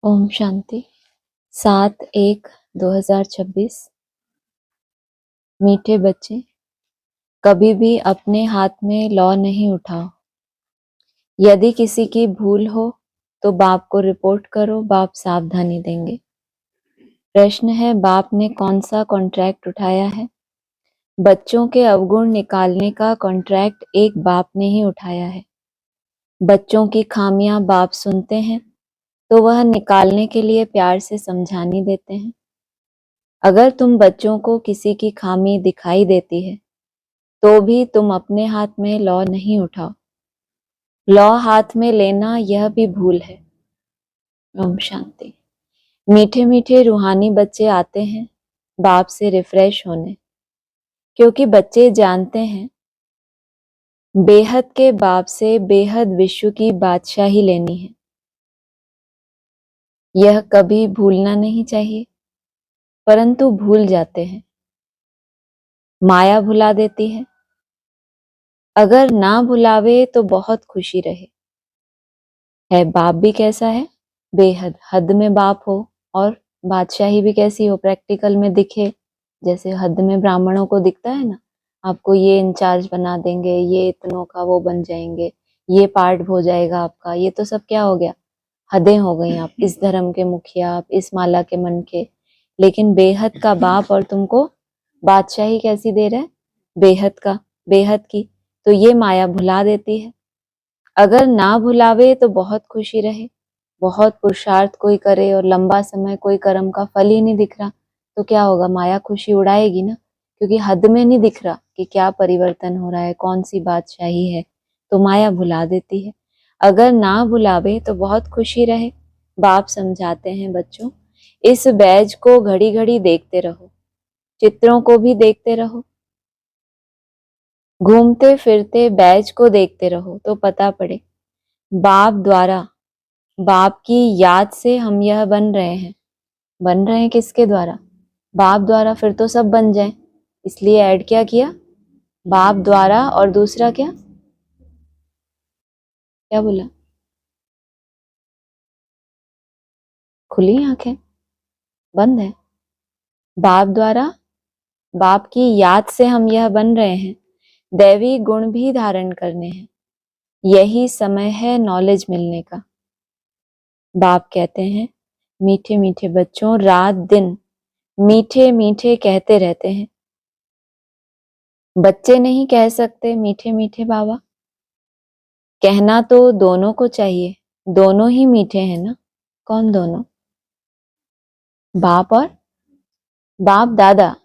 ओम शांति। 7/1/2026। मीठे बच्चे, कभी भी अपने हाथ में लौ नहीं उठाओ। यदि किसी की भूल हो तो बाप को रिपोर्ट करो, बाप सावधानी देंगे। प्रश्न है, बाप ने कौन सा कॉन्ट्रैक्ट उठाया है? बच्चों के अवगुण निकालने का कॉन्ट्रैक्ट एक बाप ने ही उठाया है। बच्चों की खामियां बाप सुनते हैं तो वह निकालने के लिए प्यार से समझानी देते हैं। अगर तुम बच्चों को किसी की खामी दिखाई देती है तो भी तुम अपने हाथ में लौ नहीं उठाओ। लौ हाथ में लेना यह भी भूल है। ओम शांति। मीठे मीठे रूहानी बच्चे आते हैं बाप से रिफ्रेश होने, क्योंकि बच्चे जानते हैं बेहद के बाप से बेहद विश्व की बादशाही लेनी है। यह कभी भूलना नहीं चाहिए, परंतु भूल जाते हैं। माया भुला देती है। अगर ना भुलावे तो बहुत खुशी रहे। है बाप भी कैसा है? बेहद हद में बाप हो, और बादशाही भी कैसी हो? प्रैक्टिकल में दिखे, जैसे हद में ब्राह्मणों को दिखता है ना, आपको ये इंचार्ज बना देंगे, ये इतनों का वो बन जाएंगे, ये पार्ट हो जाएगा आपका। ये तो सब क्या हो गया? हदें हो गई। आप इस धर्म के मुखिया, आप इस माला के मन के। लेकिन बेहद का बाप और तुमको बादशाही कैसी दे रहा है? बेहद का, बेहद की। तो ये माया भुला देती है। अगर ना भुलावे तो बहुत खुशी रहे। बहुत पुरुषार्थ कोई करे और लंबा समय कोई कर्म का फल ही नहीं दिख रहा, तो क्या होगा? माया खुशी उड़ाएगी ना, क्योंकि हद में नहीं दिख रहा कि क्या परिवर्तन हो रहा है, कौन सी बादशाही है, तो माया भुला देती है। अगर ना भुलावे तो बहुत खुशी रहे। बाप समझाते हैं, बच्चों इस बैज को घड़ी घड़ी देखते रहो, चित्रों को भी देखते रहो, घूमते फिरते बैज को देखते रहो तो पता पड़े बाप द्वारा, बाप की याद से हम यह बन रहे हैं। बन रहे हैं किसके द्वारा? बाप द्वारा। फिर तो सब बन जाए, इसलिए ऐड क्या किया? बाप द्वारा। और दूसरा क्या क्या बोला? खुली आंखें, बंद है। बाप द्वारा, बाप की याद से हम यह बन रहे हैं। दैवी गुण भी धारण करने हैं। यही समय है नॉलेज मिलने का। बाप कहते हैं, मीठे मीठे बच्चों, रात दिन मीठे मीठे कहते रहते हैं। बच्चे नहीं कह सकते मीठे मीठे बाबा। कहना तो दोनों को चाहिए। दोनों ही मीठे हैं ना। कौन दोनों? बाप और बाप दादा।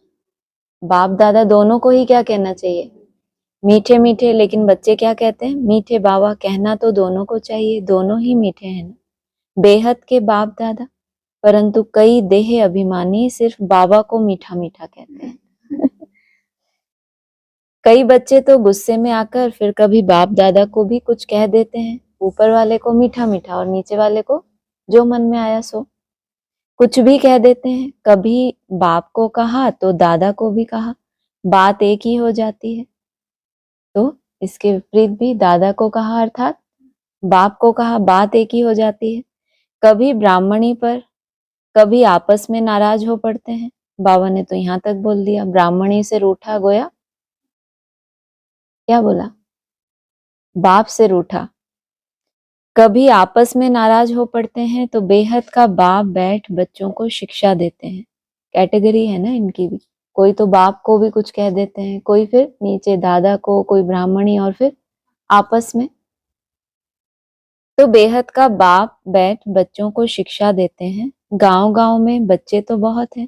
बाप दादा दोनों को ही क्या कहना चाहिए? मीठे मीठे। लेकिन बच्चे क्या कहते हैं? मीठे बाबा। कहना तो दोनों को चाहिए, दोनों ही मीठे हैं ना। बेहद के बाप दादा, परंतु कई देह अभिमानी सिर्फ बाबा को मीठा मीठा कहते हैं। कई बच्चे तो गुस्से में आकर फिर कभी बाप दादा को भी कुछ कह देते हैं। ऊपर वाले को मीठा मीठा और नीचे वाले को जो मन में आया सो कुछ भी कह देते हैं। कभी बाप को कहा तो दादा को भी कहा, बात एक ही हो जाती है। तो इसके विपरीत भी दादा को कहा अर्थात बाप को कहा, बात एक ही हो जाती है। कभी ब्राह्मणी पर, कभी आपस में नाराज हो पड़ते हैं। बाबा ने तो यहाँ तक बोल दिया, ब्राह्मणी से रूठा गोया। क्या बोला? बाप से रूठा। कभी आपस में नाराज हो पड़ते हैं तो बेहद का बाप बैठ बच्चों को शिक्षा देते हैं। कैटेगरी है ना इनकी भी। कोई तो बाप को भी कुछ कह देते हैं, कोई फिर नीचे दादा को, कोई ब्राह्मणी, और फिर आपस में। तो बेहद का बाप बैठ बच्चों को शिक्षा देते हैं। गांव गांव में बच्चे तो बहुत हैं,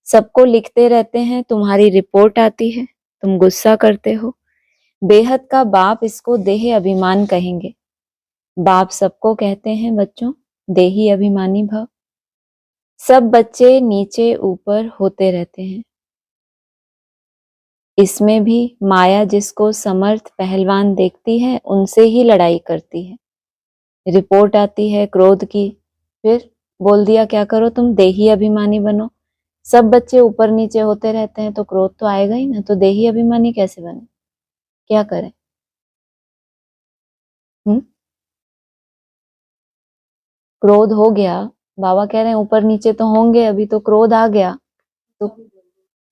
सबको लिखते रहते हैं, तुम्हारी रिपोर्ट आती है, तुम गुस्सा करते हो। बेहद का बाप इसको देह अभिमान कहेंगे। बाप सबको कहते हैं, बच्चों देही अभिमानी भव। सब बच्चे नीचे ऊपर होते रहते हैं। इसमें भी माया जिसको समर्थ पहलवान देखती है उनसे ही लड़ाई करती है। रिपोर्ट आती है क्रोध की, फिर बोल दिया क्या करो, तुम देही अभिमानी बनो। सब बच्चे ऊपर नीचे होते रहते हैं तो क्रोध तो आएगा ही ना। तो देही अभिमानी कैसे बने? क्या करें? क्रोध हो गया बाबा कह रहे हैं ऊपर नीचे तो होंगे, अभी तो क्रोध आ गया तो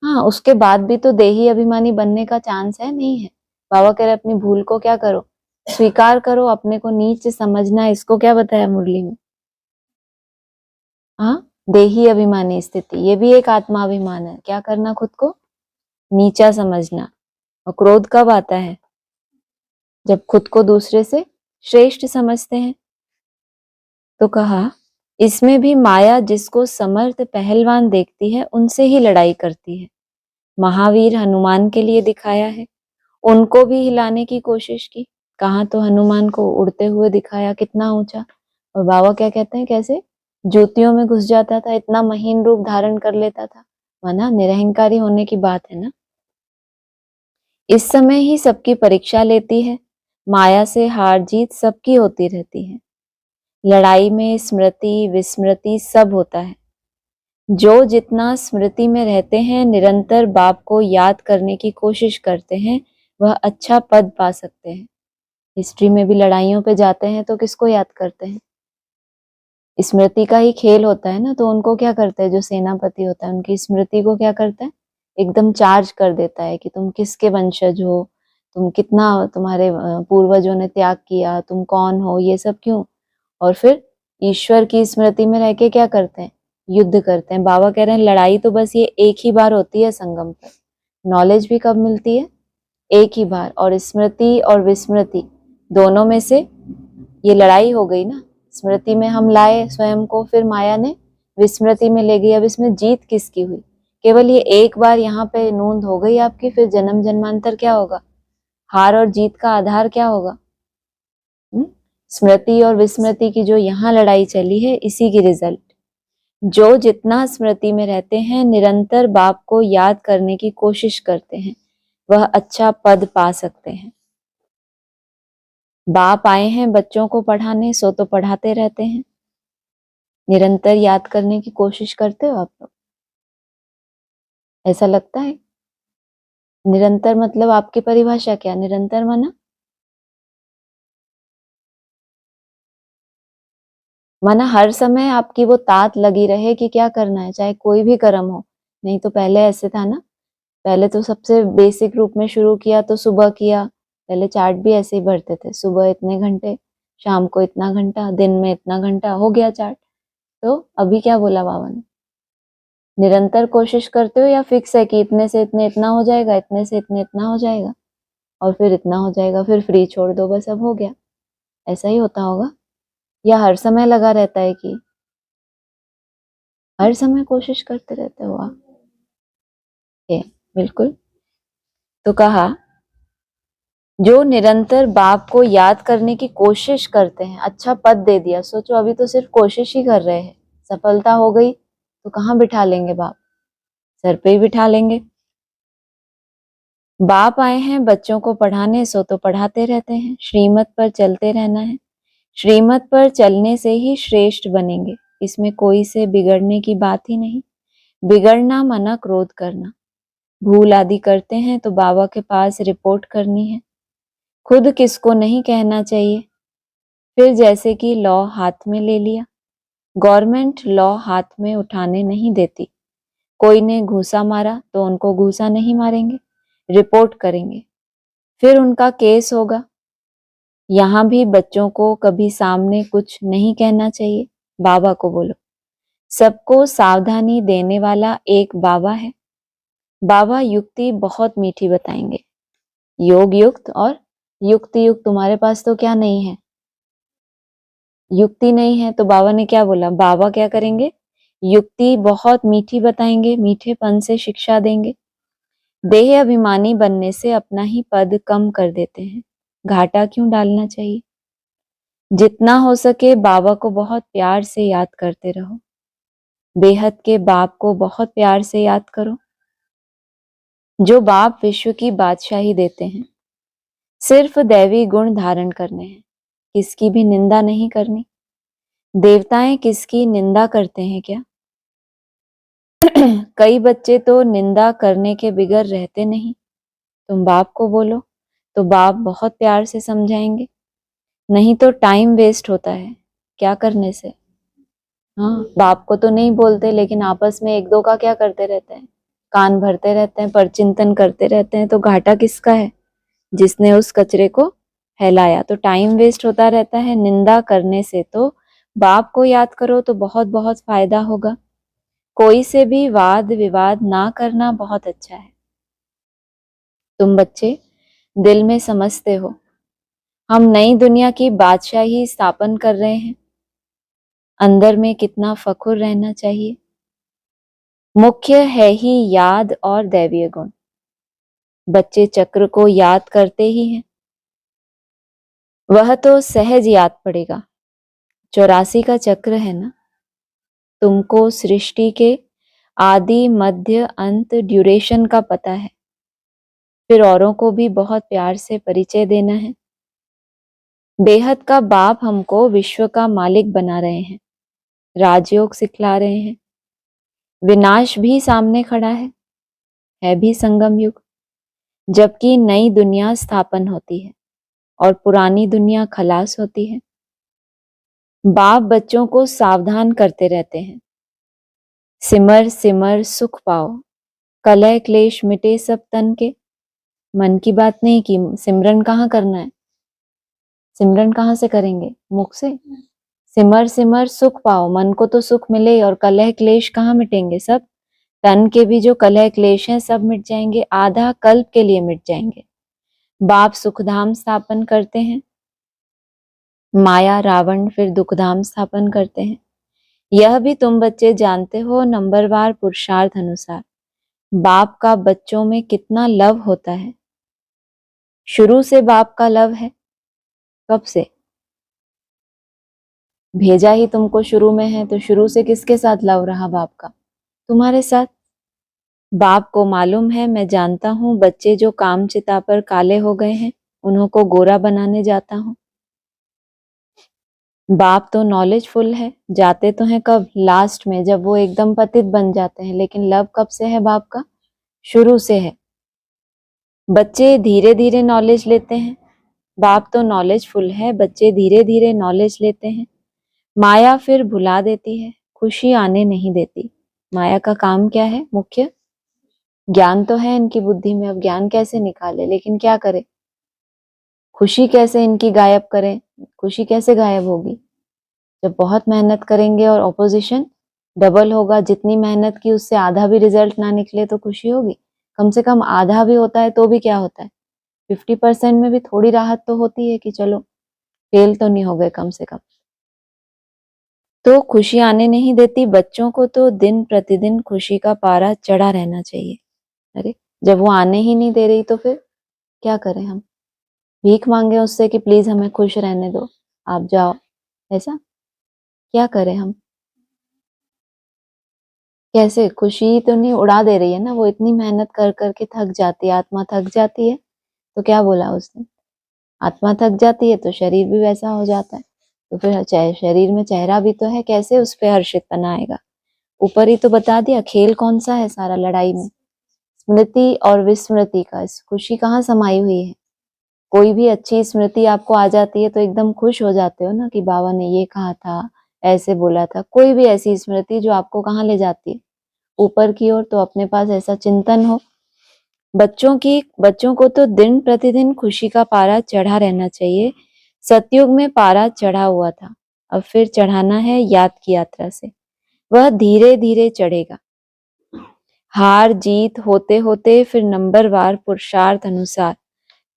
हाँ, उसके बाद भी तो देही अभिमानी बनने का चांस है, नहीं है। बाबा कह रहे अपनी भूल को क्या करो, स्वीकार करो, अपने को नीच समझना, इसको क्या बताया मुरली में? हाँ, देही अभिमानी स्थिति, ये भी एक आत्माभिमान है। क्या करना, खुद को नीचा समझना। और क्रोध कब आता है? जब खुद को दूसरे से श्रेष्ठ समझते हैं। तो कहा इसमें भी माया जिसको समर्थ पहलवान देखती है उनसे ही लड़ाई करती है। महावीर हनुमान के लिए दिखाया है, उनको भी हिलाने की कोशिश की। कहाँ तो हनुमान को उड़ते हुए दिखाया, कितना ऊंचा। और बाबा क्या कहते हैं, कैसे जूतियों में घुस जाता था, इतना महीन रूप धारण कर लेता था। माना निरहंकारी होने की बात है ना। इस समय ही सबकी परीक्षा लेती है, माया से हार जीत सबकी होती रहती है। लड़ाई में स्मृति विस्मृति सब होता है। जो जितना स्मृति में रहते हैं, निरंतर बाप को याद करने की कोशिश करते हैं, वह अच्छा पद पा सकते हैं। हिस्ट्री में भी लड़ाइयों पे जाते हैं तो किसको याद करते हैं? स्मृति का ही खेल होता है ना। तो उनको क्या करते हैं, जो सेनापति होता है उनकी स्मृति को क्या करता है, एकदम चार्ज कर देता है कि तुम किसके वंशज हो, तुम कितना, तुम्हारे पूर्वजों ने त्याग किया, तुम कौन हो, ये सब क्यों। और फिर ईश्वर की स्मृति में रह के क्या करते हैं, युद्ध करते हैं। बाबा कह रहे हैं लड़ाई तो बस ये एक ही बार होती है संगम पर। नॉलेज भी कब मिलती है, एक ही बार। और स्मृति और विस्मृति दोनों में से ये लड़ाई हो गई ना। स्मृति में हम लाए स्वयं को, फिर माया ने विस्मृति में ले गई। अब इसमें जीत किसकी हुई? केवल ये एक बार यहाँ पे नूंद हो गई आपकी, फिर जन्म जन्मांतर क्या होगा? हार और जीत का आधार क्या होगा? स्मृति और विस्मृति की जो यहाँ लड़ाई चली है, इसी की रिजल्ट। जो जितना स्मृति में रहते हैं, निरंतर बाप को याद करने की कोशिश करते हैं, वह अच्छा पद पा सकते हैं। बाप आए हैं बच्चों को पढ़ाने, सो तो पढ़ाते रहते हैं। निरंतर याद करने की कोशिश करते हो आप लोग? ऐसा लगता है? निरंतर मतलब आपकी परिभाषा क्या? निरंतर माना हर समय आपकी वो तात लगी रहे कि क्या करना है, चाहे कोई भी कर्म हो। नहीं तो पहले ऐसे था ना, पहले तो सबसे बेसिक रूप में शुरू किया तो सुबह किया। पहले चार्ट भी ऐसे ही भरते थे, सुबह इतने घंटे, शाम को इतना घंटा, दिन में इतना घंटा, हो गया चार्ट। तो अभी क्या बोला बाबा ने? निरंतर कोशिश करते हो या फिक्स है कि इतने से इतने इतना हो जाएगा, इतने से इतने इतना हो जाएगा, और फिर इतना हो जाएगा, फिर फ्री छोड़ दो, बस अब हो गया? ऐसा ही होता होगा। या हर समय लगा रहता है कि हर समय कोशिश करते रहते हो आप? ये बिल्कुल। तो कहा जो निरंतर बाप को याद करने की कोशिश करते हैं, अच्छा पद दे दिया। सोचो अभी तो सिर्फ कोशिश ही कर रहे हैं, सफलता हो गई तो कहाँ बिठा लेंगे बाप? सर पे ही बिठा लेंगे। बाप आए हैं बच्चों को पढ़ाने, सो तो पढ़ाते रहते हैं। श्रीमत पर चलते रहना है, श्रीमत पर चलने से ही श्रेष्ठ बनेंगे। इसमें कोई से बिगड़ने की बात ही नहीं। बिगड़ना मना क्रोध करना। भूल आदि करते हैं तो बाबा के पास रिपोर्ट करनी है। खुद किसको नहीं कहना चाहिए। फिर जैसे कि लॉ हाथ में ले लिया, गवर्नमेंट लॉ हाथ में उठाने नहीं देती। कोई ने घूसा मारा तो उनको घूसा नहीं मारेंगे, रिपोर्ट करेंगे, फिर उनका केस होगा। यहाँ भी बच्चों को कभी सामने कुछ नहीं कहना चाहिए, बाबा को बोलो। सबको सावधानी देने वाला एक बाबा है। बाबा युक्ति बहुत मीठी बताएंगे, योग युक्त और युक्ति युक्त। तुम्हारे पास तो क्या नहीं है, युक्ति नहीं है। तो बाबा ने क्या बोला, बाबा क्या करेंगे, युक्ति बहुत मीठी बताएंगे, मीठेपन से शिक्षा देंगे। देह अभिमानी बनने से अपना ही पद कम कर देते हैं, घाटा क्यों डालना चाहिए। जितना हो सके बाबा को बहुत प्यार से याद करते रहो। बेहद के बाप को बहुत प्यार से याद करो, जो बाप विश्व की बादशाही देते हैं। सिर्फ दैवी गुण धारण करने हैं, किसकी भी निंदा नहीं करनी। देवताएं किसकी निंदा करते हैं क्या? कई बच्चे तो निंदा करने के बिगर रहते नहीं। तुम बाप को बोलो तो बाप बहुत प्यार से समझाएंगे। नहीं तो टाइम वेस्ट होता है, क्या करने से? हाँ, बाप को तो नहीं बोलते, लेकिन आपस में एक दो का क्या करते रहते हैं, कान भरते रहते हैं, परचिंतन करते रहते हैं। तो घाटा किसका है? जिसने उस कचरे को फैलाया। तो टाइम वेस्ट होता रहता है निंदा करने से। तो बाप को याद करो तो बहुत बहुत फायदा होगा। कोई से भी वाद विवाद ना करना बहुत अच्छा है। तुम बच्चे दिल में समझते हो हम नई दुनिया की बादशाही स्थापन कर रहे हैं। अंदर में कितना फखुर रहना चाहिए। मुख्य है ही याद और दैवीय गुण। बच्चे चक्र को याद करते ही हैं, वह तो सहज याद पड़ेगा। 84 का चक्र है ना। तुमको सृष्टि के आदि मध्य अंत ड्यूरेशन का पता है। फिर औरों को भी बहुत प्यार से परिचय देना है। बेहद का बाप हमको विश्व का मालिक बना रहे हैं, राजयोग सिखला रहे हैं। विनाश भी सामने खड़ा है भी संगम युग, जबकि नई दुनिया स्थापन होती है और पुरानी दुनिया खलास होती है। बाप बच्चों को सावधान करते रहते हैं। सिमर सिमर सुख पाओ, कलह क्लेश मिटे सब तन के। मन की बात नहीं की, सिमरन कहाँ करना है? सिमरन कहाँ से करेंगे? मुख से। सिमर सिमर सुख पाओ, मन को तो सुख मिले, और कलह क्लेश कहाँ मिटेंगे? सब तन के भी जो कलह क्लेश हैं सब मिट जाएंगे, आधा कल्प के लिए मिट जाएंगे। बाप सुखधाम स्थापन करते हैं, माया रावण फिर दुखधाम स्थापन करते हैं। यह भी तुम बच्चे जानते हो नंबरवार पुरुषार्थ अनुसार बाप का बच्चों में कितना लव होता है। शुरू से बाप का लव है। कब से? भेजा ही तुमको शुरू में है, तो शुरू से किसके साथ लव रहा बाप का? तुम्हारे साथ। बाप को मालूम है, मैं जानता हूं बच्चे जो काम चिता पर काले हो गए हैं उन्हों को गोरा बनाने जाता हूं। बाप तो नॉलेजफुल है, जाते तो हैं कब? लास्ट में, जब वो एकदम पतित बन जाते हैं। लेकिन लव कब से है बाप का? शुरू से है। बच्चे धीरे धीरे नॉलेज लेते हैं। बाप तो नॉलेजफुल है, बच्चे धीरे धीरे नॉलेज लेते हैं। माया फिर भुला देती है, खुशी आने नहीं देती। माया का काम क्या है? मुख्य ज्ञान तो है इनकी बुद्धि में, अब ज्ञान कैसे निकाले, लेकिन क्या करे? खुशी कैसे इनकी गायब करें? खुशी कैसे गायब होगी? जब बहुत मेहनत करेंगे और ऑपोजिशन डबल होगा, जितनी मेहनत की उससे आधा भी रिजल्ट ना निकले तो खुशी होगी? कम से कम आधा भी होता है तो भी क्या होता है, 50% में भी थोड़ी राहत तो होती है कि चलो फेल तो नहीं हो गए कम से कम। तो खुशी आने नहीं देती बच्चों को, तो दिन प्रतिदिन खुशी का पारा चढ़ा रहना चाहिए। अरे जब वो आने ही नहीं दे रही तो फिर क्या करें हम? भीख मांगे उससे कि प्लीज हमें खुश रहने दो, आप जाओ, ऐसा? क्या करें हम? कैसे? खुशी तो नहीं उड़ा दे रही है ना, वो इतनी मेहनत कर करके थक जाती है, आत्मा थक जाती है। तो क्या बोला उसने? आत्मा थक जाती है तो शरीर भी वैसा हो जाता है। तो फिर शरीर में चेहरा भी तो है, कैसे उस पे हर्षित आएगा? ऊपर ही तो बता दिया खेल कौन सा है सारा लड़ाई में, स्मृति और विस्मृति का। खुशी कहाँ समाई हुई है? कोई भी अच्छी स्मृति आपको आ जाती है तो एकदम खुश हो जाते हो ना कि बाबा ने ये कहा था, ऐसे बोला था। कोई भी ऐसी स्मृति जो आपको कहाँ ले जाती है? ऊपर की ओर। तो अपने पास ऐसा चिंतन हो। बच्चों को तो दिन प्रतिदिन खुशी का पारा चढ़ा रहना चाहिए। सतयुग में पारा चढ़ा हुआ था, अब फिर चढ़ाना है याद की यात्रा से। वह धीरे धीरे चढ़ेगा। हार जीत होते होते फिर नंबरवार पुरुषार्थ अनुसार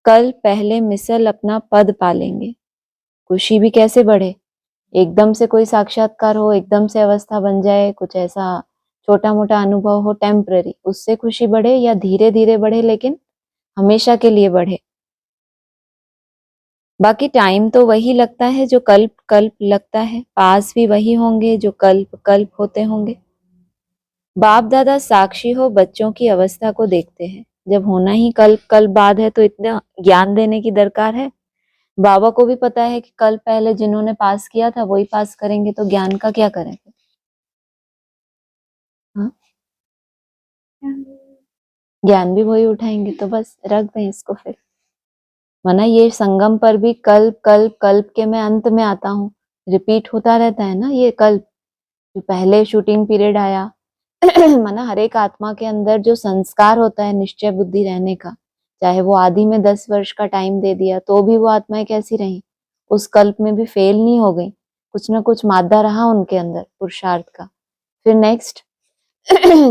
कल पहले मिसल अपना पद पालेंगे। खुशी भी कैसे बढ़े? एकदम से कोई साक्षात्कार हो, एकदम से अवस्था बन जाए, कुछ ऐसा छोटा मोटा अनुभव हो टेम्पररी, उससे खुशी बढ़े? या धीरे धीरे बढ़े लेकिन हमेशा के लिए बढ़े? बाकी टाइम तो वही लगता है जो कल्प कल्प लगता है, पास भी वही होंगे जो कल्प कल्प होते होंगे। बाप दादा साक्षी हो बच्चों की अवस्था को देखते हैं। जब होना ही कल्प कल्प बाद है तो इतना ज्ञान देने की दरकार है? बाबा को भी पता है कि कल पहले जिन्होंने पास किया था वही पास करेंगे, तो ज्ञान का क्या करें? हाँ, ज्ञान भी वही उठाएंगे, तो बस रख दें इसको फिर। वरना ये संगम पर भी कल्प कल्प कल्प के मैं अंत में आता हूँ, रिपीट होता रहता है ना ये कल्प। जो पहले शूटिंग पीरियड आया माना हर एक आत्मा के अंदर जो संस्कार होता है निश्चय बुद्धि रहने का, चाहे वो आदि में 10 वर्ष का टाइम दे दिया तो भी वो आत्माएं कैसी रही, उस कल्प में भी फेल नहीं हो गई, कुछ ना कुछ मादा रहा उनके अंदर पुरुषार्थ का। फिर नेक्स्ट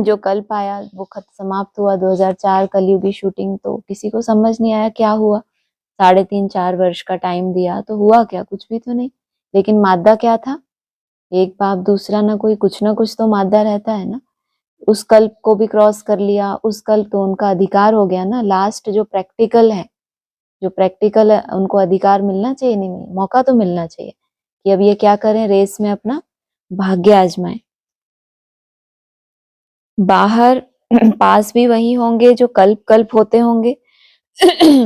जो कल्प आया वो समाप्त हुआ 2004 कलयुगी शूटिंग, तो किसी को समझ नहीं आया क्या हुआ। 3.5-4 वर्ष का टाइम दिया तो हुआ क्या, कुछ भी तो नहीं। लेकिन मादा क्या था, एक बाप दूसरा ना कोई, कुछ ना कुछ तो मादा रहता है ना। उस कल्प को भी क्रॉस कर लिया, उस कल्प तो उनका अधिकार हो गया ना। लास्ट जो प्रैक्टिकल है, जो प्रैक्टिकल है उनको अधिकार मिलना चाहिए, नहीं मिले मौका तो मिलना चाहिए कि अब ये क्या करें, रेस में अपना भाग्य आजमाएं। बाहर पास भी वही होंगे जो कल्प कल्प होते होंगे।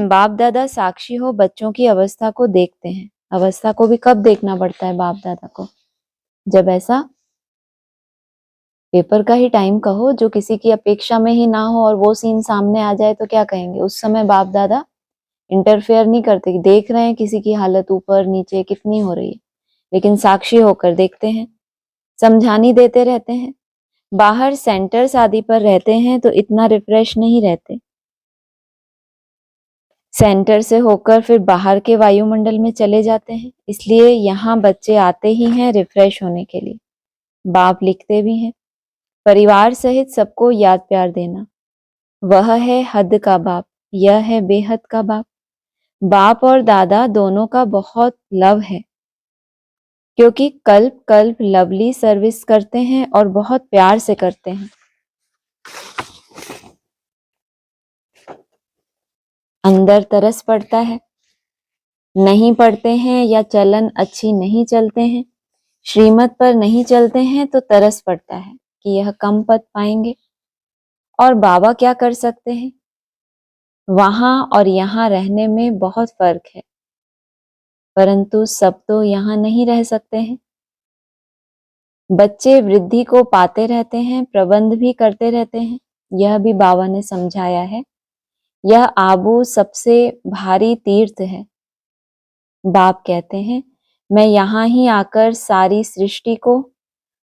बाप दादा साक्षी हो बच्चों की अवस्था को देखते हैं। अवस्था को भी कब देखना पड़ता है बाप दादा को, जब ऐसा पेपर का ही टाइम कहो जो किसी की अपेक्षा में ही ना हो और वो सीन सामने आ जाए तो क्या कहेंगे। उस समय बाप दादा इंटरफेयर नहीं करते कि देख रहे हैं किसी की हालत ऊपर नीचे कितनी हो रही है, लेकिन साक्षी होकर देखते हैं, समझानी देते रहते हैं। बाहर सेंटर्स आदि पर रहते हैं तो इतना रिफ्रेश नहीं रहते, सेंटर से होकर फिर बाहर के वायुमंडल में चले जाते हैं। इसलिए यहाँ बच्चे आते ही हैं रिफ्रेश होने के लिए। बाप लिखते भी हैं, परिवार सहित सबको याद प्यार देना, वह है हद का बाप, यह है बेहद का बाप। बाप और दादा दोनों का बहुत लव है, क्योंकि कल्प कल्प लवली सर्विस करते हैं और बहुत प्यार से करते हैं। अंदर तरस पड़ता है, नहीं पढ़ते हैं या चलन अच्छी नहीं चलते हैं, श्रीमत पर नहीं चलते हैं तो तरस पड़ता है कि यह कम पद पाएंगे। और बाबा क्या कर सकते हैं, वहां और यहाँ रहने में बहुत फर्क है, परंतु सब तो यहाँ नहीं रह सकते हैं। बच्चे वृद्धि को पाते रहते हैं, प्रबंध भी करते रहते हैं, यह भी बाबा ने समझाया है। यह आबू सबसे भारी तीर्थ है। बाप कहते हैं, मैं यहाँ ही आकर सारी सृष्टि को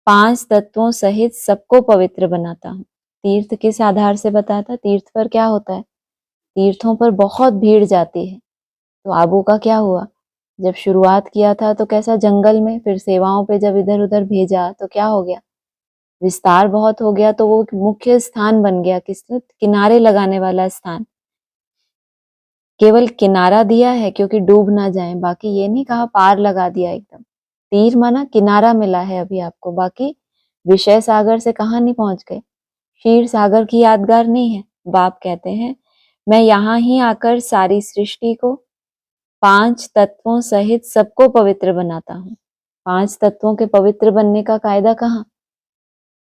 5 तत्वों सहित सबको पवित्र बनाता हूँ। तीर्थ किस आधार से बताता, तीर्थ पर क्या होता है, तीर्थों पर बहुत भीड़ जाती है। तो आबू का क्या हुआ, जब शुरुआत किया था तो कैसा जंगल में, फिर सेवाओं पे जब इधर उधर भेजा तो क्या हो गया, विस्तार बहुत हो गया, तो वो मुख्य स्थान बन गया, किसने, किनारे लगाने वाला स्थान। केवल किनारा दिया है क्योंकि डूब ना जाए, बाकी ये नहीं कहा पार लगा दिया एकदम। तीर माना किनारा मिला है अभी आपको, बाकी विषय सागर से कहाँ नहीं पहुंच गए, क्षीर सागर की यादगार नहीं है। बाप कहते हैं, मैं यहाँ ही आकर सारी सृष्टि को 5 तत्वों सहित सबको पवित्र बनाता हूँ। 5 तत्वों के पवित्र बनने का कायदा कहाँ,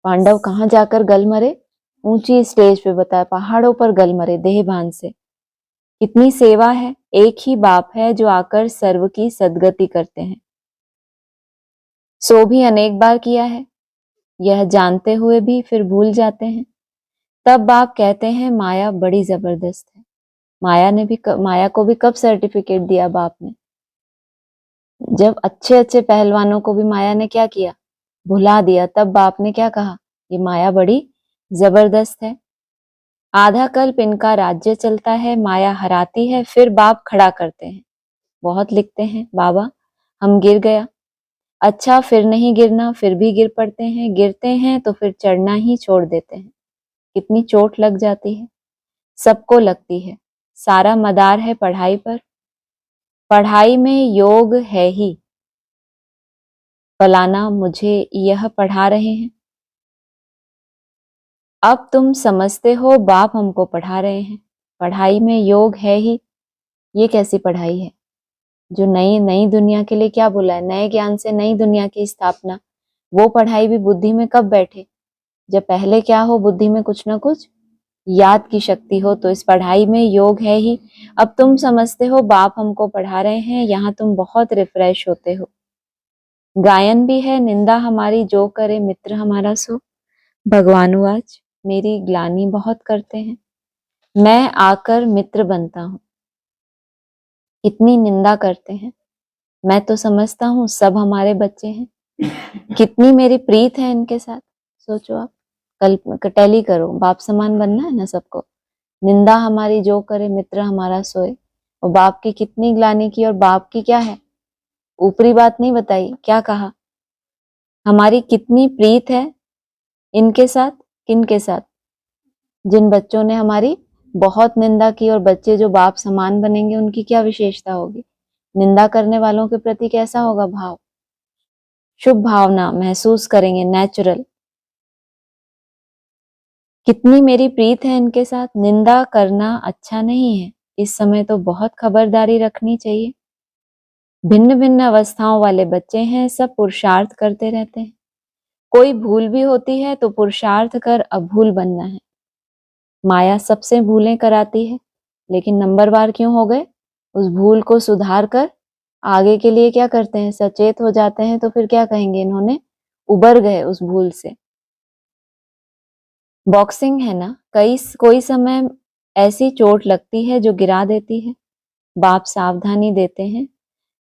पांडव कहाँ जाकर गल मरे, ऊंची स्टेज पे बताया, पहाड़ों पर गल मरे देह भान से। कितनी सेवा है, एक ही बाप है जो आकर सर्व की सदगति करते हैं। सो भी अनेक बार किया है, यह जानते हुए भी फिर भूल जाते हैं। तब बाप कहते हैं माया बड़ी जबरदस्त है। माया को भी कब सर्टिफिकेट दिया बाप ने, जब अच्छे अच्छे पहलवानों को भी माया ने क्या किया, भुला दिया। तब बाप ने क्या कहा, ये माया बड़ी जबरदस्त है। आधा कल्प इनका राज्य चलता है, माया हराती है, फिर बाप खड़ा करते हैं। बहुत लिखते हैं बाबा, हम गिर गया, अच्छा फिर नहीं गिरना, फिर भी गिर पड़ते हैं, गिरते हैं तो फिर चढ़ना ही छोड़ देते हैं। कितनी चोट लग जाती है, सबको लगती है। सारा मदार है पढ़ाई पर, पढ़ाई में योग है ही। फलाना मुझे यह पढ़ा रहे हैं, अब तुम समझते हो बाप हमको पढ़ा रहे हैं, पढ़ाई में योग है ही। ये कैसी पढ़ाई है जो नई नई दुनिया के लिए क्या बोला है, नए ज्ञान से नई दुनिया की स्थापना। वो पढ़ाई भी बुद्धि में कब बैठे, जब पहले क्या हो, बुद्धि में कुछ ना कुछ याद की शक्ति हो। तो इस पढ़ाई में योग है ही। अब तुम समझते हो बाप हमको पढ़ा रहे हैं, यहाँ तुम बहुत रिफ्रेश होते हो। गायन भी है, निंदा हमारी जो करे मित्र हमारा सो। भगवानुवाच, मेरी ग्लानि बहुत करते हैं, मैं आकर मित्र बनता हूँ। इतनी निंदा करते हैं, मैं तो समझता हूँ सब हमारे बच्चे हैं, कितनी मेरी प्रीत है इनके साथ। सोचो आप, कल टैली करो, बाप समान बनना है ना सबको। निंदा हमारी जो करे मित्र हमारा सोए। और बाप की कितनी ग्लानि की, और बाप की क्या है, ऊपरी बात नहीं बताई, क्या कहा, हमारी कितनी प्रीत है इनके साथ। किन के साथ? जिन बच्चों ने हमारी बहुत निंदा की, और बच्चे जो बाप समान बनेंगे उनकी क्या विशेषता होगी। निंदा करने वालों के प्रति कैसा होगा भाव, शुभ भावना महसूस करेंगे, नेचुरल। कितनी मेरी प्रीत है इनके साथ। निंदा करना अच्छा नहीं है, इस समय तो बहुत खबरदारी रखनी चाहिए। भिन्न भिन्न अवस्थाओं वाले बच्चे हैं, सब पुरुषार्थ करते रहते हैं। कोई भूल भी होती है तो पुरुषार्थ कर अभूल बनना है। माया सबसे भूलें कराती है, लेकिन नंबरवार क्यों हो गए? उस भूल को सुधार कर आगे के लिए क्या करते हैं, सचेत हो जाते हैं, तो फिर क्या कहेंगे, इन्होंने उबर गए उस भूल से। बॉक्सिंग है ना, कोई समय ऐसी चोट लगती है जो गिरा देती है। बाप सावधानी देते हैं,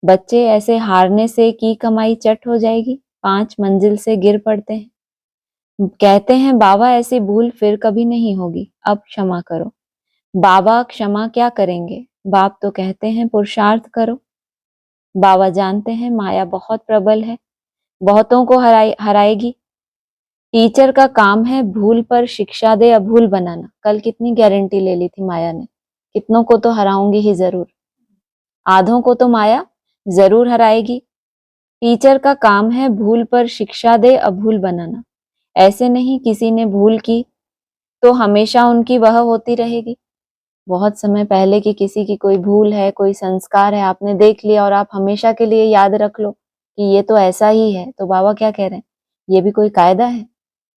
बच्चे ऐसे हारने से की कमाई चट हो जाएगी, 5 मंजिल से गिर पड़ते हैं। कहते हैं बाबा ऐसी भूल फिर कभी नहीं होगी, अब क्षमा करो। बाबा क्षमा क्या करेंगे, बाप तो कहते हैं पुरुषार्थ करो। बाबा जानते हैं माया बहुत प्रबल है, बहुतों को हराएगी। टीचर का काम है भूल पर शिक्षा दे अभूल बनाना। कल कितनी गारंटी ले ली थी माया ने, कितनों को तो हराऊंगी ही जरूर, आधों को तो माया जरूर हराएगी। टीचर का काम है भूल पर शिक्षा दे अभूल बनाना। ऐसे नहीं किसी ने भूल की तो हमेशा उनकी वह होती रहेगी। बहुत समय पहले की किसी की कोई भूल है, कोई संस्कार है, आपने देख लिया और आप हमेशा के लिए याद रख लो कि ये तो ऐसा ही है, तो बाबा क्या कह रहे हैं, ये भी कोई कायदा है?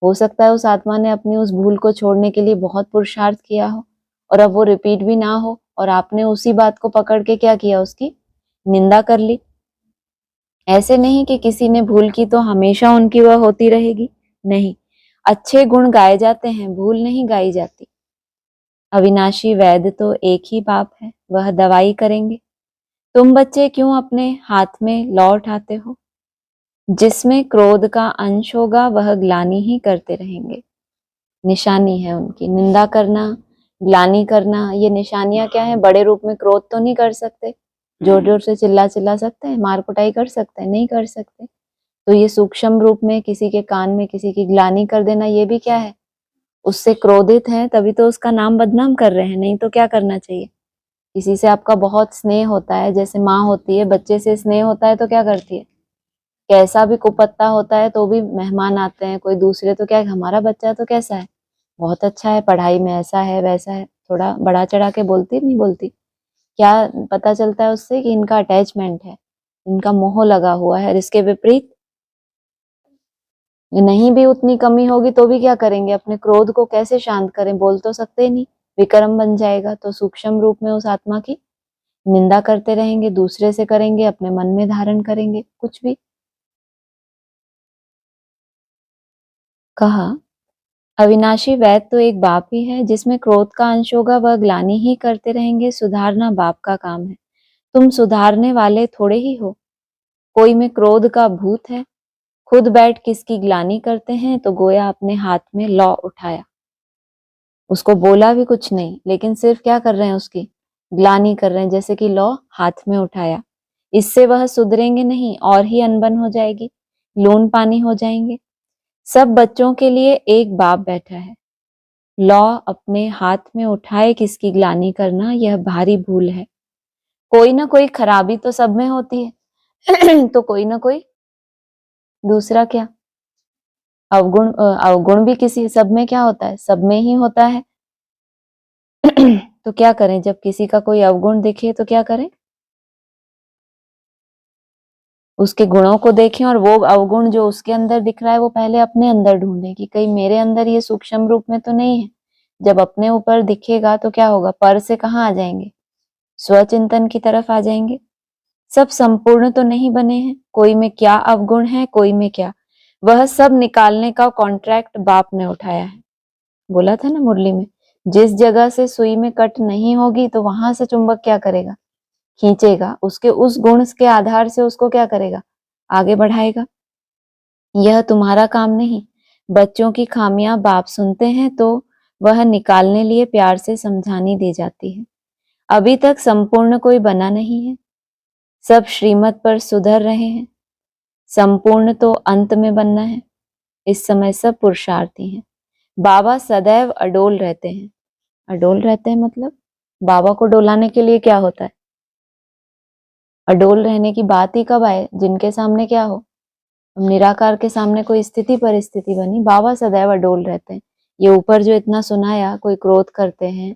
हो सकता है उस आत्मा ने अपनी उस भूल को छोड़ने के लिए बहुत पुरुषार्थ किया हो, और अब वो रिपीट भी ना हो, और आपने उसी बात को पकड़ के क्या किया, उसकी निंदा कर ली। ऐसे नहीं कि किसी ने भूल की तो हमेशा उनकी वह होती रहेगी, नहीं। अच्छे गुण गाए जाते हैं, भूल नहीं गाई जाती। अविनाशी वैद्य तो एक ही बाप है, वह दवाई करेंगे। तुम बच्चे क्यों अपने हाथ में लौ उठाते हो? जिसमें क्रोध का अंश होगा वह ग्लानि ही करते रहेंगे। निशानी है उनकी, निंदा करना, ग्लानि करना, ये निशानियां क्या है? बड़े रूप में क्रोध तो नहीं कर सकते, जोर जोर से चिल्ला सकते हैं, मार कुटाई कर सकते हैं, नहीं कर सकते। तो ये सूक्ष्म रूप में किसी के कान में किसी की ग्लानि कर देना, ये भी क्या है? उससे क्रोधित हैं, तभी तो उसका नाम बदनाम कर रहे हैं, नहीं तो क्या करना चाहिए? किसी से आपका बहुत स्नेह होता है, जैसे माँ होती है, बच्चे से स्नेह होता है तो क्या करती है? कैसा भी कुपत्ता होता है तो भी मेहमान आते हैं कोई दूसरे, तो क्या हमारा बच्चा तो कैसा है, बहुत अच्छा है, पढ़ाई में ऐसा है वैसा है, थोड़ा बड़ा चढ़ा के बोलती नहीं बोलती? क्या पता चलता है उससे? कि इनका अटैचमेंट है, इनका मोह लगा हुआ है। और इसके विपरीत नहीं भी उतनी कमी होगी तो भी क्या करेंगे, अपने क्रोध को कैसे शांत करें? बोल तो सकते नहीं, विक्रम बन जाएगा। तो सूक्ष्म रूप में उस आत्मा की निंदा करते रहेंगे, दूसरे से करेंगे, अपने मन में धारण करेंगे, कुछ भी। कहा अविनाशी वैद तो एक बाप ही है, जिसमें क्रोध का अंश होगा वह ग्लानि ही करते रहेंगे। सुधारना बाप का काम है, तुम सुधारने वाले थोड़े ही हो। कोई में क्रोध का भूत है, खुद बैठ किसकी ग्लानि करते हैं, तो गोया अपने हाथ में लौ उठाया। उसको बोला भी कुछ नहीं, लेकिन सिर्फ क्या कर रहे हैं, उसकी ग्लानि कर रहे हैं, जैसे कि लौ हाथ में उठाया। इससे वह सुधरेंगे नहीं, और ही अनबन हो जाएगी, लून पानी हो जाएंगे। सब बच्चों के लिए एक बाप बैठा है। लौ अपने हाथ में उठाए किसकी ग्लानि करना, यह भारी भूल है। कोई ना कोई खराबी तो सब में होती है तो कोई ना कोई दूसरा क्या अवगुण, अवगुण भी किसी सब में क्या होता है, सब में ही होता है तो क्या करें, जब किसी का कोई अवगुण दिखे तो क्या करें, उसके गुणों को देखें, और वो अवगुण जो उसके अंदर दिख रहा है वो पहले अपने अंदर ढूंढें कि कहीं मेरे अंदर ये सूक्ष्म रूप में तो नहीं है। जब अपने ऊपर दिखेगा तो क्या होगा, पर से कहाँ आ जाएंगे, स्वचिंतन की तरफ आ जाएंगे। सब संपूर्ण तो नहीं बने हैं, कोई में क्या अवगुण है, कोई में क्या, वह सब निकालने का कॉन्ट्रैक्ट बाप ने उठाया है। बोला था ना मुरली में, जिस जगह से सुई में कट नहीं होगी तो वहां से चुंबक क्या करेगा, खींचेगा, उसके उस गुण के आधार से उसको क्या करेगा, आगे बढ़ाएगा। यह तुम्हारा काम नहीं। बच्चों की खामियां बाप सुनते हैं तो वह निकालने लिए प्यार से समझानी दी जाती है। अभी तक संपूर्ण कोई बना नहीं है, सब श्रीमत पर सुधर रहे हैं। संपूर्ण तो अंत में बनना है। इस समय सब पुरुषार्थी हैं। बाबा सदैव अडोल रहते हैं। अडोल रहते हैं मतलब बाबा को डोलाने के लिए क्या होता है? अडोल रहने की बात ही कब आए? जिनके सामने क्या हो? निराकार के सामने कोई स्थिति परिस्थिति बनी, बाबा सदैव अडोल रहते हैं। ये ऊपर जो इतना सुनाया, कोई क्रोध करते हैं,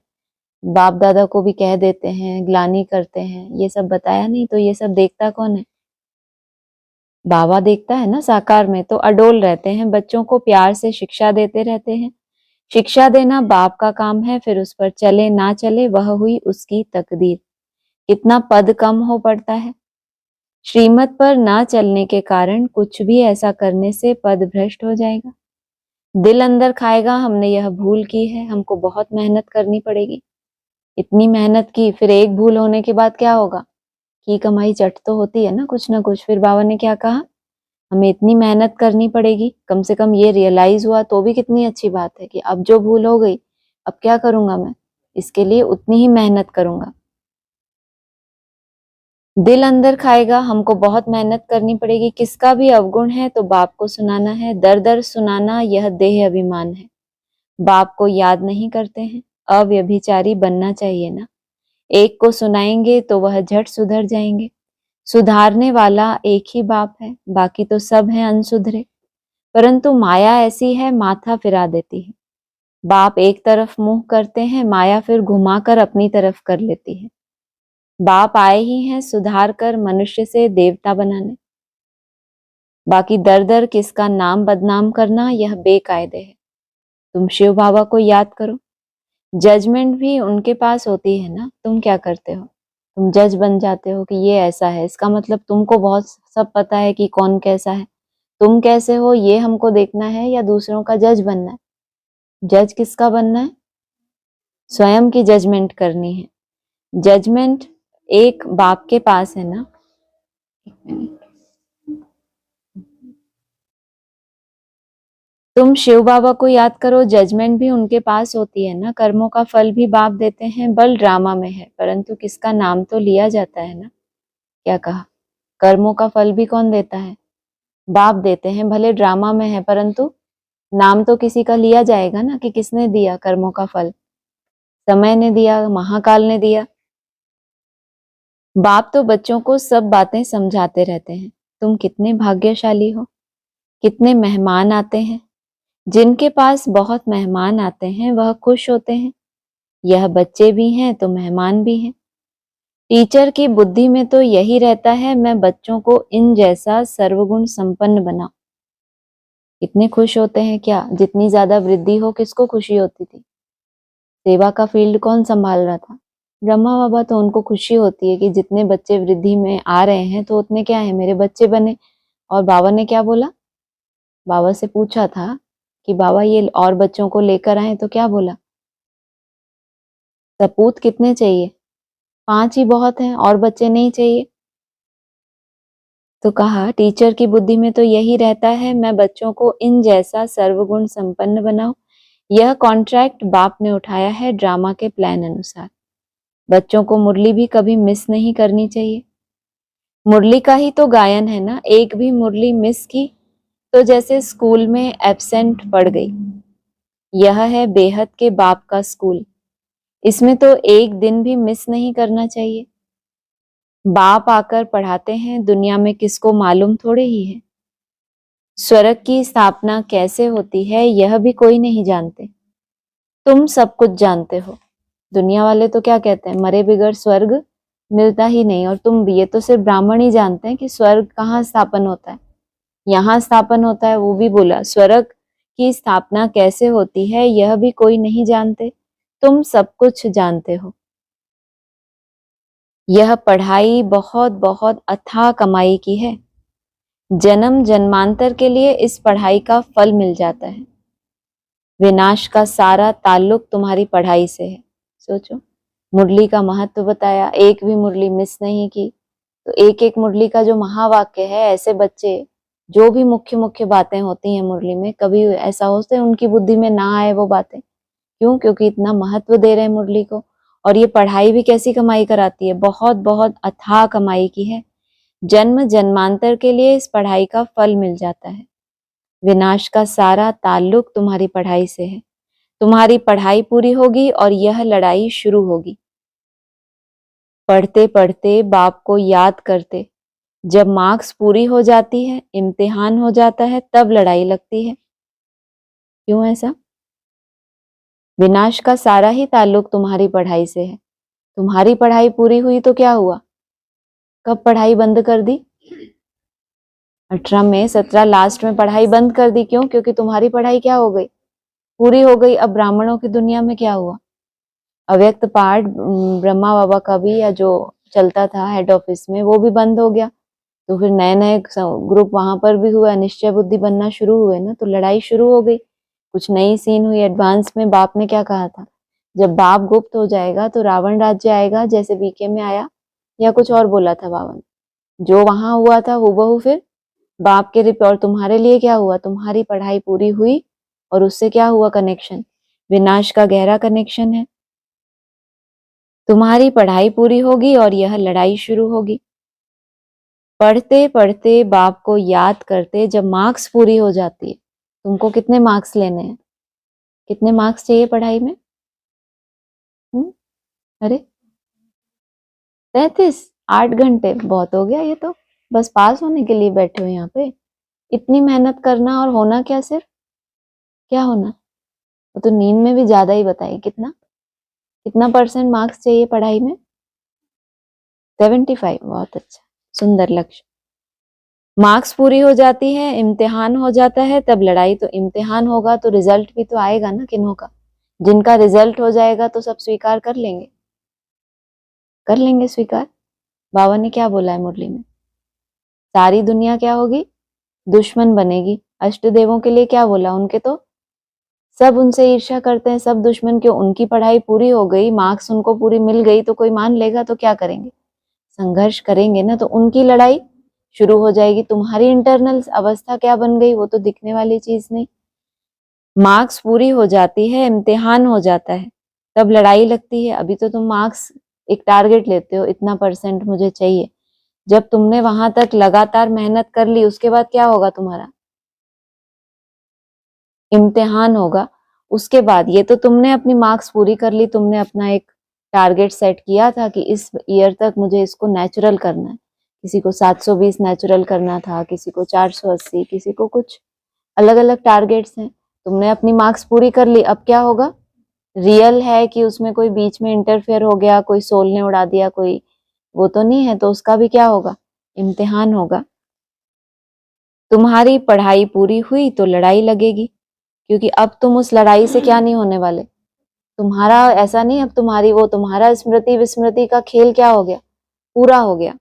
बाप दादा को भी कह देते हैं, ग्लानि करते हैं, ये सब बताया नहीं, तो ये सब देखता कौन है? बाबा देखता है ना साकार में। तो अडोल रहते हैं, बच्चों को प्यार से शिक्षा देते रहते हैं। शिक्षा देना बाप का काम है, फिर उस पर चले ना चले वह हुई उसकी तकदीर। कितना पद कम हो पड़ता है। श्रीमत पर ना चलने के कारण कुछ भी ऐसा करने से पद भ्रष्ट हो जाएगा। दिल अंदर खाएगा हमने यह भूल की है, हमको बहुत मेहनत करनी पड़ेगी। इतनी मेहनत की, फिर एक भूल होने के बाद क्या होगा? की कमाई चट तो होती है ना कुछ ना कुछ। फिर बाबा ने क्या कहा? हमें इतनी मेहनत करनी पड़ेगी। कम से कम ये रियलाइज हुआ तो भी कितनी अच्छी बात है कि अब जो भूल हो गई, अब क्या करूंगा मैं? इसके लिए उतनी ही मेहनत करूंगा। दिल अंदर खाएगा, हमको बहुत मेहनत करनी पड़ेगी। किसका भी अवगुण है तो बाप को सुनाना है, दर दर सुनाना, यह देह अभिमान है। बाप को याद नहीं करते हैं। अव्यभिचारी बनना चाहिए ना। एक को सुनाएंगे तो वह झट सुधर जाएंगे। सुधारने वाला एक ही बाप है, बाकी तो सब हैं अनसुधरे। परंतु माया ऐसी है, माथा फिरा देती है। बाप एक तरफ मुंह करते हैं, माया फिर घुमाकर अपनी तरफ कर लेती है। बाप आए ही हैं सुधार कर मनुष्य से देवता बनाने। बाकी दर दर किसका नाम बदनाम करना, यह बेकायदे है। तुम शिव बाबा को याद करो। जजमेंट भी उनके पास होती है ना। तुम क्या करते हो? तुम जज बन जाते हो कि ये ऐसा है, इसका मतलब तुमको बहुत सब पता है कि कौन कैसा है। तुम कैसे हो ये हमको देखना है या दूसरों का जज बनना है? जज किसका बनना है? स्वयं की जजमेंट करनी है। जजमेंट एक बाप के पास है ना। एक मिनट। तुम शिव बाबा को याद करो। जजमेंट भी उनके पास होती है ना। कर्मों का फल भी बाप देते हैं। बल ड्रामा में है, परंतु किसका नाम तो लिया जाता है ना। क्या कहा? कर्मों का फल भी कौन देता है? बाप देते हैं। भले ड्रामा में है, परंतु नाम तो किसी का लिया जाएगा ना कि किसने दिया कर्मों का फल। समय ने दिया, महाकाल ने दिया। बाप तो बच्चों को सब बातें समझाते रहते हैं। तुम कितने भाग्यशाली हो। कितने मेहमान आते हैं। जिनके पास बहुत मेहमान आते हैं वह खुश होते हैं। यह बच्चे भी हैं तो मेहमान भी हैं। टीचर की बुद्धि में तो यही रहता है, मैं बच्चों को इन जैसा सर्वगुण संपन्न बनाऊं। कितने खुश होते हैं। क्या जितनी ज्यादा वृद्धि हो, किसको खुशी होती थी? सेवा का फील्ड कौन संभाल रहा था? ब्रह्मा बाबा। तो उनको खुशी होती है कि जितने बच्चे वृद्धि में आ रहे हैं तो उतने क्या है, मेरे बच्चे बने। और बाबा ने क्या बोला? बाबा से पूछा था कि बाबा ये और बच्चों को लेकर आए, तो क्या बोला? सपूत कितने चाहिए? 5 ही बहुत हैं, और बच्चे नहीं चाहिए। तो कहा टीचर की बुद्धि में तो यही रहता है, मैं बच्चों को इन जैसा सर्वगुण संपन्न बनाऊं। यह कॉन्ट्रैक्ट बाप ने उठाया है ड्रामा के प्लान अनुसार। बच्चों को मुरली भी कभी मिस नहीं करनी चाहिए। मुरली का ही तो गायन है ना। एक भी मुरली मिस की तो जैसे स्कूल में एब्सेंट पड़ गई। यह है बेहद के बाप का स्कूल। इसमें तो एक दिन भी मिस नहीं करना चाहिए। बाप आकर पढ़ाते हैं, दुनिया में किसको मालूम थोड़े ही है। स्वर्ग की स्थापना कैसे होती है यह भी कोई नहीं जानते। तुम सब कुछ जानते हो। दुनिया वाले तो क्या कहते हैं, मरे बिगड़ स्वर्ग मिलता ही नहीं। और तुम भी, ये तो सिर्फ ब्राह्मण ही जानते हैं कि स्वर्ग कहाँ स्थापन होता है। यहाँ स्थापन होता है, वो भी बोला। स्वर्ग की स्थापना कैसे होती है यह भी कोई नहीं जानते। तुम सब कुछ जानते हो। यह पढ़ाई बहुत बहुत अथाह कमाई की है। जन्म जन्मांतर के लिए इस पढ़ाई का फल मिल जाता है। विनाश का सारा ताल्लुक तुम्हारी पढ़ाई से है। सोचो, मुरली का महत्व बताया, एक भी मुरली मिस नहीं की। तो एक एक मुरली का जो महावाक्य है, ऐसे बच्चे जो भी मुख्य मुख्य बातें होती हैं मुरली में, कभी ऐसा होता है उनकी बुद्धि में ना आए वो बातें। क्यों? क्योंकि इतना महत्व दे रहे हैं मुरली को। और ये पढ़ाई भी कैसी कमाई कराती है, बहुत बहुत अथाह कमाई की है। जन्म जन्मांतर के लिए इस पढ़ाई का फल मिल जाता है। विनाश का सारा ताल्लुक तुम्हारी पढ़ाई से है। तुम्हारी पढ़ाई पूरी होगी और यह लड़ाई शुरू होगी। पढ़ते पढ़ते बाप को याद करते, जब मार्क्स पूरी हो जाती है, इम्तिहान हो जाता है, तब लड़ाई लगती है। क्यों ऐसा? विनाश का सारा ही ताल्लुक तुम्हारी पढ़ाई से है। तुम्हारी पढ़ाई पूरी हुई तो क्या हुआ? कब पढ़ाई बंद कर दी? 18 में 17 लास्ट में पढ़ाई बंद कर दी। क्यों? क्योंकि तुम्हारी पढ़ाई क्या हो गई? पूरी हो गई। अब ब्राह्मणों की दुनिया में क्या हुआ? अव्यक्त पाठ ब्रह्मा बाबा का भी, या जो चलता था हेड ऑफिस में, वो भी बंद हो गया। तो फिर नए नए ग्रुप वहां पर भी हुआ, निश्चय बुद्धि बनना शुरू हुए ना, तो लड़ाई शुरू हो गई। कुछ नई सीन हुई एडवांस में। बाप ने क्या कहा था, जब बाप गुप्त हो जाएगा तो रावण राज्य आएगा, जैसे बीके में आया, या कुछ और बोला था बाबा ने? जो वहां हुआ था हूबहू फिर बाप के रिपोर्ट तुम्हारे लिए क्या हुआ? तुम्हारी पढ़ाई पूरी हुई और उससे क्या हुआ कनेक्शन? विनाश का गहरा कनेक्शन है। तुम्हारी पढ़ाई पूरी होगी और यह लड़ाई शुरू होगी। पढ़ते पढ़ते बाप को याद करते, जब मार्क्स पूरी हो जाती है, तुमको कितने मार्क्स लेने हैं? कितने मार्क्स चाहिए पढ़ाई में? अरे 33, 8 घंटे बहुत हो गया ये तो। बस पास होने के लिए बैठे हो यहाँ पे। इतनी मेहनत करना और होना क्या? सिर्फ क्या होना? वो तो नींद में भी ज्यादा ही बताइए। कितना कितना परसेंट मार्क्स चाहिए पढ़ाई में? 75। बहुत अच्छा, सुंदर लक्ष्य। मार्क्स पूरी हो जाती है, इम्तिहान हो जाता है, तब लड़ाई। तो इम्तिहान होगा तो रिजल्ट भी तो आएगा ना किन्हों का। जिनका रिजल्ट हो जाएगा तो सब स्वीकार कर लेंगे, कर लेंगे स्वीकार। बाबा ने क्या बोला है मुरली में? सारी दुनिया क्या होगी? दुश्मन बनेगी। अष्टदेवों के लिए क्या बोला? उनके तो सब उनसे ईर्ष्या करते हैं, सब दुश्मन। क्यों? उनकी पढ़ाई पूरी हो गई, मार्क्स उनको पूरी मिल गई, तो कोई मान लेगा तो क्या करेंगे? संघर्ष करेंगे ना, तो उनकी लड़ाई शुरू हो जाएगी। तुम्हारी इंटरनल अवस्था क्या बन गई, वो तो दिखने वाली चीज नहीं। मार्क्स पूरी हो जाती है, इम्तिहान हो जाता है, तब लड़ाई लगती है। अभी तो तुम मार्क्स एक टारगेट लेते हो, इतना परसेंट मुझे चाहिए। जब तुमने वहां तक लगातार मेहनत कर ली, उसके बाद क्या होगा तुम्हारा? इम्तिहान होगा। उसके बाद ये तो तुमने अपनी मार्क्स पूरी कर ली, तुमने अपना एक टारगेट सेट किया था कि इस ईयर तक मुझे इसको नेचुरल करना है। किसी को 720 नेचुरल करना था, किसी को 480, किसी को कुछ अलग अलग टारगेट्स हैं। तुमने अपनी मार्क्स पूरी कर ली। अब क्या होगा? रियल है कि उसमें कोई बीच में इंटरफेयर हो गया, कोई सोल ने उड़ा दिया, कोई वो तो नहीं है। तो उसका भी क्या होगा? इम्तिहान होगा। तुम्हारी पढ़ाई पूरी हुई तो लड़ाई लगेगी, क्योंकि अब तुम उस लड़ाई से क्या नहीं होने वाले। तुम्हारा ऐसा नहीं, अब तुम्हारा स्मृति विस्मृति का खेल क्या हो गया? पूरा हो गया।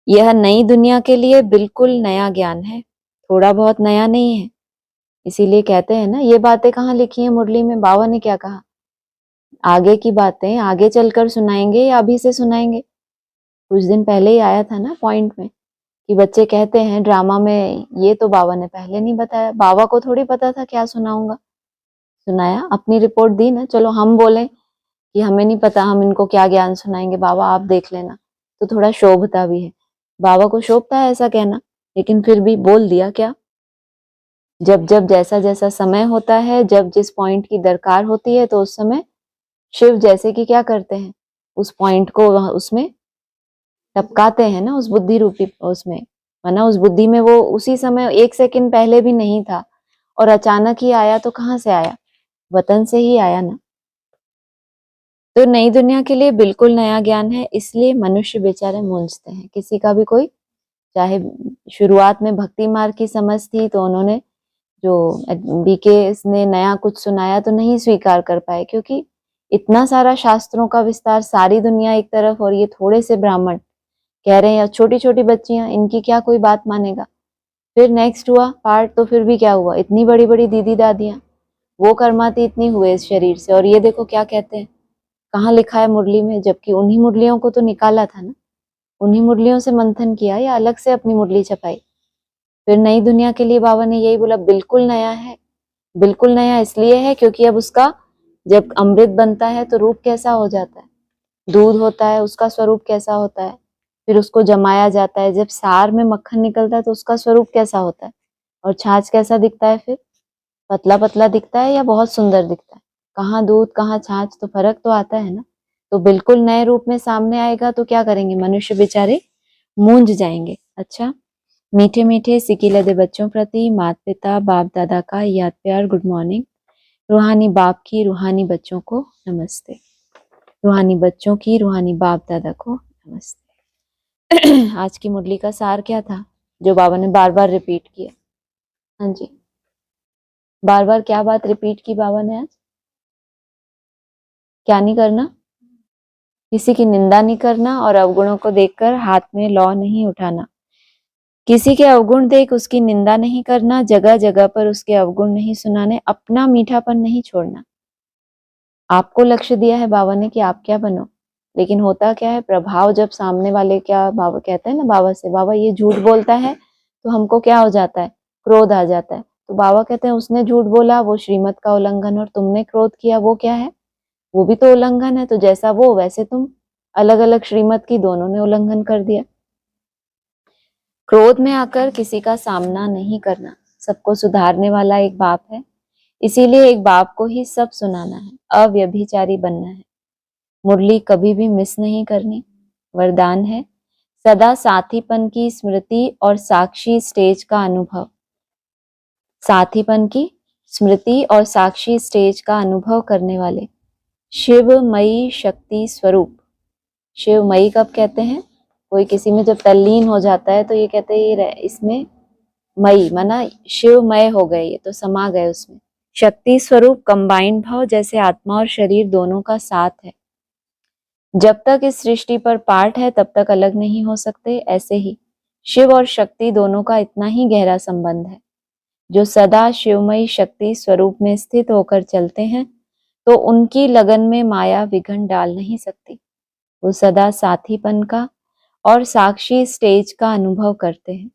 यह नई दुनिया के लिए बिल्कुल नया ज्ञान है, थोड़ा बहुत नया नहीं है। इसीलिए कहते हैं ना, ये बातें कहाँ लिखी है मुरली में? बाबा ने क्या कहा? आगे की बातें आगे चलकर सुनाएंगे या अभी से सुनाएंगे? कुछ दिन पहले ही आया था ना पॉइंट में कि बच्चे कहते हैं ड्रामा में, ये तो बाबा ने पहले नहीं बताया। बाबा को थोड़ी पता था क्या सुनाऊंगा। सुनाया, अपनी रिपोर्ट दी ना। चलो हम बोले कि हमें नहीं पता हम इनको क्या ज्ञान सुनाएंगे, बाबा आप देख लेना, तो थोड़ा शोभता भी है। बाबा को शोभता है ऐसा कहना, लेकिन फिर भी बोल दिया। क्या? जब जब जैसा जैसा समय होता है, जब जिस पॉइंट की दरकार होती है, तो उस समय शिव जैसे कि क्या करते हैं, उस पॉइंट को उसमें टपकाते हैं ना, उस बुद्धि रूपी उसमें। वरना उस बुद्धि में वो उसी समय 1 सेकंड पहले भी नहीं था, और अचानक ही आया। तो कहाँ से आया? वतन से ही आया ना। तो नई दुनिया के लिए बिल्कुल नया ज्ञान है, इसलिए मनुष्य बेचारे मूंझते हैं। किसी का भी कोई, चाहे शुरुआत में भक्ति मार्ग की समझ थी, तो उन्होंने जो बीके ने नया कुछ सुनाया तो नहीं स्वीकार कर पाए, क्योंकि इतना सारा शास्त्रों का विस्तार, सारी दुनिया एक तरफ, और ये थोड़े से ब्राह्मण कह रहे हैं, या छोटी छोटी बच्चियां, इनकी क्या कोई बात मानेगा? फिर नेक्स्ट हुआ पार्ट, तो फिर भी क्या हुआ? इतनी बड़ी बड़ी दीदी दादियां, वो कर्माती इतनी हुए इस शरीर से, और ये देखो क्या कहते हैं। कहाँ लिखा है मुरली में? जबकि उन्हीं मुरलियों को तो निकाला था ना, उन्हीं मुरलियों से मंथन किया, या अलग से अपनी मुरली छपाई? फिर नई दुनिया के लिए बाबा ने यही बोला, बिल्कुल नया है। बिल्कुल नया इसलिए है क्योंकि अब उसका जब अमृत बनता है तो रूप कैसा हो जाता है, दूध होता है, उसका स्वरूप कैसा होता है। फिर उसको जमाया जाता है, जब सार में मक्खन निकलता है तो उसका स्वरूप कैसा होता है, और छाछ कैसा दिखता है, फिर पतला पतला दिखता है या बहुत सुंदर दिखता है। कहाँ दूध कहाँ छाछ, तो फर्क तो आता है ना। तो बिल्कुल नए रूप में सामने आएगा तो क्या करेंगे, मनुष्य बेचारे मूंझ जाएंगे। अच्छा, मीठे मीठे सिकी लदे बच्चों प्रति माता पिता बाप दादा का याद प्यार गुड मॉर्निंग। रूहानी बाप की रूहानी बच्चों को नमस्ते। रूहानी बच्चों की रूहानी बाप दादा को नमस्ते। आज की मुरली का सार क्या था जो बाबा ने बार बार रिपीट किया? हाँ जी, बार बार क्या बात रिपीट की बाबा ने आज? क्या नहीं करना? किसी की निंदा नहीं करना और अवगुणों को देखकर हाथ में लौ नहीं उठाना। किसी के अवगुण देख उसकी निंदा नहीं करना, जगह जगह पर उसके अवगुण नहीं सुनाने, अपना मीठापन नहीं छोड़ना। आपको लक्ष्य दिया है बाबा ने कि आप क्या बनो, लेकिन होता क्या है, प्रभाव जब सामने वाले, क्या बाबा कहते हैं ना बाबा से, बाबा ये झूठ बोलता है, तो हमको क्या हो जाता है, क्रोध आ जाता है। तो बाबा कहते हैं उसने झूठ बोला वो श्रीमत का उल्लंघन, और तुमने क्रोध किया वो क्या है, वो भी तो उल्लंघन है। तो जैसा वो वैसे तुम, अलग अलग श्रीमत की, दोनों ने उल्लंघन कर दिया। क्रोध में आकर किसी का सामना नहीं करना। सबको सुधारने वाला एक बाप है, इसीलिए एक बाप को ही सब सुनाना है, अव्यभिचारी बनना है। मुरली कभी भी मिस नहीं करनी। वरदान है सदा साथीपन की स्मृति और साक्षी स्टेज का अनुभव। साथीपन की स्मृति और साक्षी स्टेज का अनुभव करने वाले शिवमयी शक्ति स्वरूप। शिवमयी कब कहते हैं, कोई किसी में जब तल्लीन हो जाता है तो ये कहते हैं ये इसमें मई माना शिवमय हो गए, ये तो समा गए उसमें। शक्ति स्वरूप कंबाइंड भाव, जैसे आत्मा और शरीर दोनों का साथ है। जब तक इस सृष्टि पर पार्ट है तब तक अलग नहीं हो सकते। ऐसे ही शिव और शक्ति दोनों का इतना ही गहरा संबंध है। जो सदा शिवमयी शक्ति स्वरूप में स्थित होकर चलते हैं तो उनकी लगन में माया विघन डाल नहीं सकती। वो सदा साथीपन का और साक्षी स्टेज का अनुभव करते हैं।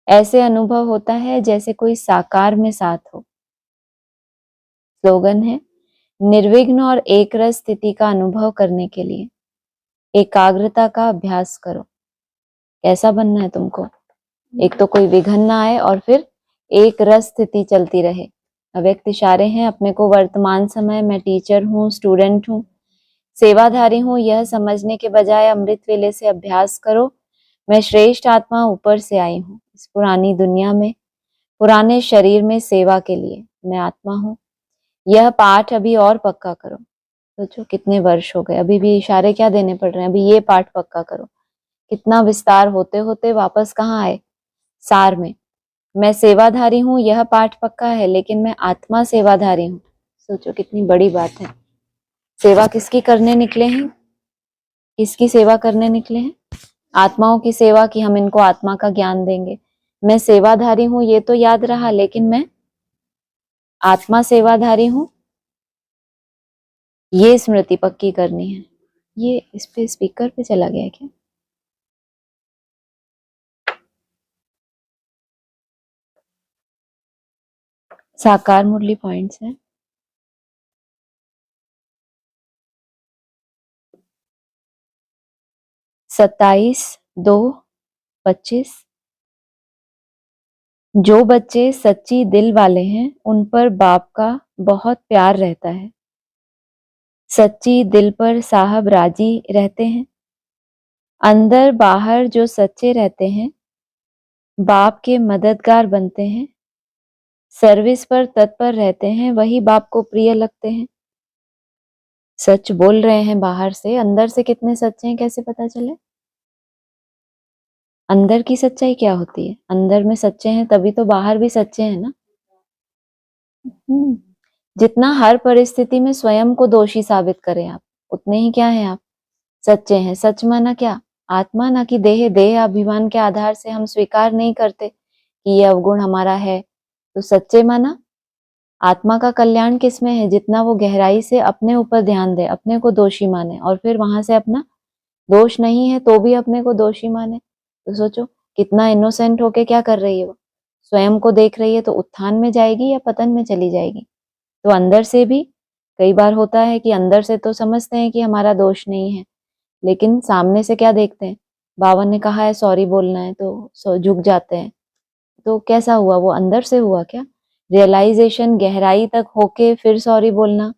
ऐसे अनुभव होता है जैसे कोई साकार में साथ हो। स्लोगन है निर्विघ्न और एक रस स्थिति का अनुभव करने के लिए एकाग्रता का अभ्यास करो। कैसा बनना है तुमको, एक तो कोई विघ्न ना आए और फिर एक रस स्थिति चलती रहे। अव्यक्त इशारे हैं अपने को वर्तमान समय मैं टीचर हूँ, स्टूडेंट हूँ, सेवाधारी हूँ, यह समझने के बजाय अमृत वेले से अभ्यास करो मैं श्रेष्ठ आत्मा ऊपर से आई हूँ इस पुरानी दुनिया में, पुराने शरीर में सेवा के लिए मैं आत्मा हूँ। यह पाठ अभी और पक्का करो। सोचो कितने वर्ष हो गए, अभी भी इशारे क्या देने पड़ रहे हैं, अभी ये पाठ पक्का करो। कितना विस्तार होते होते वापस कहाँ आए, सार में। मैं सेवाधारी हूँ यह पाठ पक्का है, लेकिन मैं आत्मा सेवाधारी हूँ। सोचो कितनी बड़ी बात है। सेवा किसकी करने निकले हैं, किसकी सेवा करने निकले हैं? आत्माओं की सेवा, की हम इनको आत्मा का ज्ञान देंगे। मैं सेवाधारी हूँ ये तो याद रहा, लेकिन मैं आत्मा सेवाधारी हूँ ये स्मृति पक्की करनी है। ये इस पे स्पीकर पे चला गया क्या? साकार मुरली पॉइंट्स है। सत्ताईस 2:25। जो बच्चे सच्ची दिल वाले हैं उन पर बाप का बहुत प्यार रहता है। सच्ची दिल पर साहब राजी रहते हैं। अंदर बाहर जो सच्चे रहते हैं बाप के मददगार बनते हैं। सर्विस पर तत्पर रहते हैं वही बाप को प्रिय लगते हैं। सच बोल रहे हैं बाहर से, अंदर से कितने सच्चे हैं कैसे पता चले? अंदर की सच्चाई क्या होती है, अंदर में सच्चे हैं तभी तो बाहर भी सच्चे हैं ना। जितना हर परिस्थिति में स्वयं को दोषी साबित करें आप, उतने ही क्या हैं आप, सच्चे हैं। सच माना क्या, आत्मा, ना कि देह। देह अभिमान के आधार से हम स्वीकार नहीं करते कि ये अवगुण हमारा है। तो सच्चे माना आत्मा का कल्याण किसमें है, जितना वो गहराई से अपने ऊपर ध्यान दे, अपने को दोषी माने, और फिर वहां से अपना दोष नहीं है तो भी अपने को दोषी माने। तो सोचो कितना इनोसेंट होके क्या कर रही है वो, स्वयं को देख रही है तो उत्थान में जाएगी या पतन में चली जाएगी। तो अंदर से भी कई बार होता है कि अंदर से तो समझते हैं कि हमारा दोष नहीं है, लेकिन सामने से क्या देखते हैं, बाबा ने कहा है सॉरी बोलना है तो झुक जाते हैं। तो कैसा हुआ, वो अंदर से हुआ क्या? रियलाइजेशन गहराई तक होके फिर सॉरी बोलना।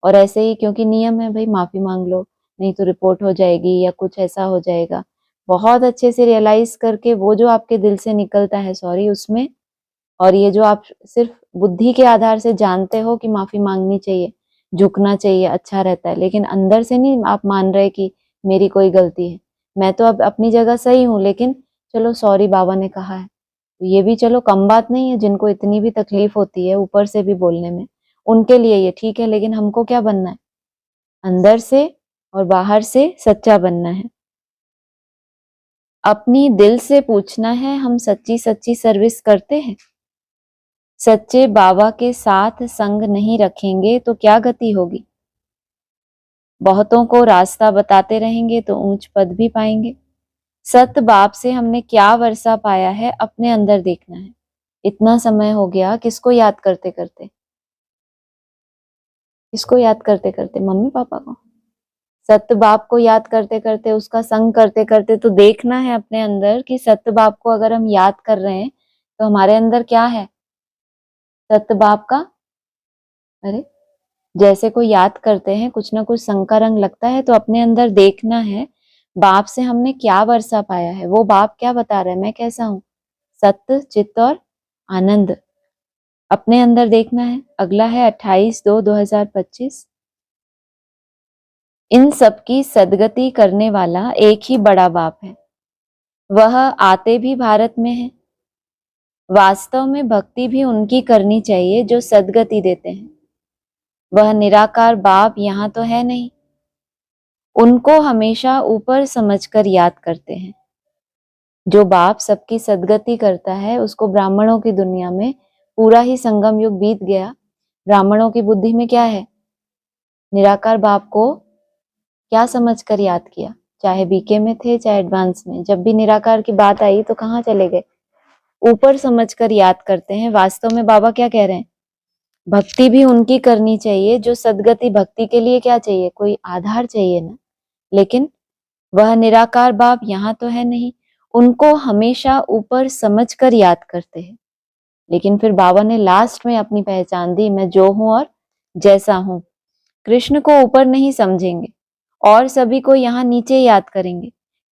और ऐसे ही क्योंकि नियम है भाई, माफी मांग लो नहीं तो रिपोर्ट हो जाएगी या कुछ ऐसा हो जाएगा। बहुत अच्छे से रियलाइज करके वो जो आपके दिल से निकलता है सॉरी उसमें, और ये जो आप सिर्फ बुद्धि के आधार से जानते हो कि माफी मांगनी चाहिए, झुकना चाहिए, अच्छा रहता है, लेकिन अंदर से नहीं आप मान रहे कि मेरी कोई गलती है, मैं तो अब अपनी जगह सही हूँ, लेकिन चलो सॉरी बाबा ने कहा है तो ये भी चलो कम बात नहीं है। जिनको इतनी भी तकलीफ होती है ऊपर से भी बोलने में, उनके लिए ये ठीक है, लेकिन हमको क्या बनना है, अंदर से और बाहर से सच्चा बनना है। अपनी दिल से पूछना है, हम सच्ची सच्ची सर्विस करते हैं? सच्चे बाबा के साथ संग नहीं रखेंगे तो क्या गति होगी? बहुतों को रास्ता बताते रहेंगे तो ऊंच पद भी पाएंगे। सत बाप से हमने क्या वर्षा पाया है, अपने अंदर देखना है। इतना समय हो गया किसको याद करते करते, किसको याद करते करते? मम्मी पापा को। सत्य बाप को याद करते करते, उसका संग करते करते, तो देखना है अपने अंदर कि सत्य बाप को अगर हम याद कर रहे हैं तो हमारे अंदर क्या है, सत्य बाप का। अरे जैसे कोई याद करते हैं कुछ ना कुछ संग का रंग लगता है, तो अपने अंदर देखना है बाप से हमने क्या वर्षा पाया है, वो बाप क्या बता रहा है, मैं कैसा हूं, सत्य चित्त और आनंद। अपने अंदर देखना है। अगला है 28/2/2025। इन सबकी सदगति करने वाला एक ही बड़ा बाप है, वह आते भी भारत में है। वास्तव में भक्ति भी उनकी करनी चाहिए जो सदगति देते हैं। वह निराकार बाप यहाँ तो है नहीं, उनको हमेशा ऊपर समझकर याद करते हैं। जो बाप सबकी सदगति करता है उसको ब्राह्मणों की दुनिया में पूरा ही संगम युग बीत गया, ब्राह्मणों की बुद्धि में क्या है, निराकार बाप को क्या समझकर याद किया, चाहे बीके में थे चाहे एडवांस में, जब भी निराकार की बात आई तो कहाँ चले गए, ऊपर समझकर याद करते हैं। वास्तव में बाबा क्या कह रहे हैं, भक्ति भी उनकी करनी चाहिए जो सदगति, भक्ति के लिए क्या चाहिए, कोई आधार चाहिए ना, लेकिन वह निराकार बाप यहाँ तो है नहीं, उनको हमेशा ऊपर समझकर याद करते हैं। लेकिन फिर बाबा ने लास्ट में अपनी पहचान दी, मैं जो हूं और जैसा हूं। कृष्ण को ऊपर नहीं समझेंगे और सभी को यहाँ नीचे याद करेंगे,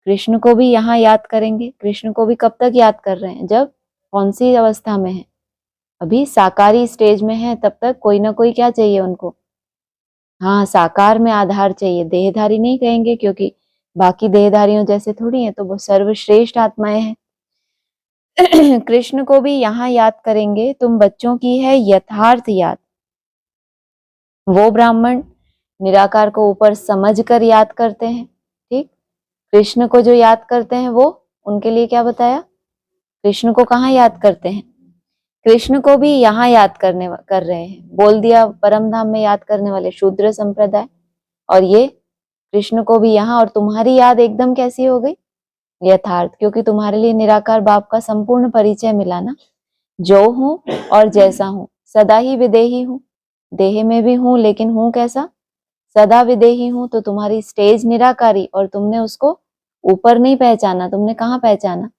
कृष्ण को भी यहाँ याद करेंगे। कृष्ण को भी कब तक याद कर रहे हैं, जब कौन सी अवस्था में है, अभी साकारी स्टेज में है, तब तक कोई ना कोई क्या चाहिए उनको, हाँ साकार में आधार चाहिए, देहधारी नहीं कहेंगे क्योंकि बाकी देहधारियों जैसे थोड़ी है, तो वो सर्वश्रेष्ठ आत्माएं हैं। कृष्ण को भी यहाँ याद करेंगे, तुम बच्चों की है यथार्थ याद। वो ब्राह्मण निराकार को ऊपर समझकर याद करते हैं, ठीक। कृष्ण को जो याद करते हैं वो उनके लिए क्या बताया, कृष्ण को कहाँ याद करते हैं, कृष्ण को भी यहाँ याद कर रहे हैं, बोल दिया परम धाम में याद करने वाले शूद्र संप्रदाय, और ये कृष्ण को भी यहाँ, और तुम्हारी याद एकदम कैसी हो गई, यथार्थ, क्योंकि तुम्हारे लिए निराकार बाप का संपूर्ण परिचय मिला ना, जो हूं और जैसा हूं, सदा ही विदेही हूं, देह में भी हूं लेकिन हूं कैसा, सदा विदेही हूं। तो तुम्हारी स्टेज निराकारी, और तुमने उसको ऊपर नहीं पहचाना, तुमने कहाँ पहचाना,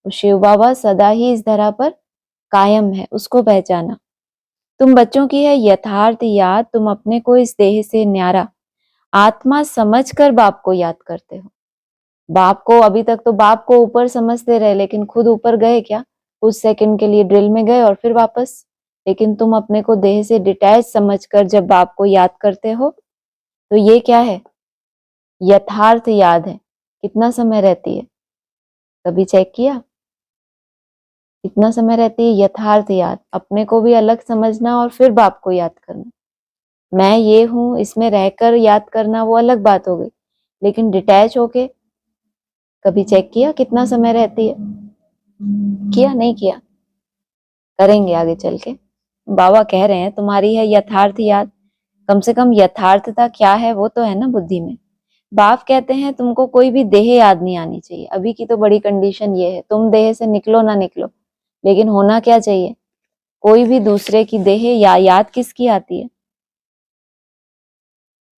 तो शिव बाबा सदा ही इस धरा पर कायम है, उसको पहचाना। तुम बच्चों की है यथार्थ याद, तुम अपने को इस देह से न्यारा आत्मा समझकर बाप को याद करते हो। बाप को अभी तक तो बाप को ऊपर समझते रहे, लेकिन खुद ऊपर गए क्या, कुछ सेकंड के लिए ड्रिल में गए और फिर वापस। लेकिन तुम अपने को देह से डिटैच समझकर जब बाप को याद करते हो तो ये क्या है, यथार्थ याद है। कितना समय रहती है, कभी चेक किया, कितना समय रहती है यथार्थ याद। अपने को भी अलग समझना और फिर बाप को याद करना, मैं ये हूं इसमें रहकर याद करना वो अलग बात हो गई, लेकिन डिटैच होके कभी चेक किया कितना समय रहती है, किया नहीं किया, करेंगे आगे चल के। बाबा कह रहे हैं तुम्हारी है यथार्थ याद, कम से कम यथार्थता क्या है वो तो है ना बुद्धि में। बाप कहते हैं तुमको कोई भी देह याद नहीं आनी चाहिए, अभी की तो बड़ी कंडीशन ये है, तुम देह से निकलो ना निकलो, लेकिन होना क्या चाहिए, कोई भी दूसरे की देह या याद किसकी आती है,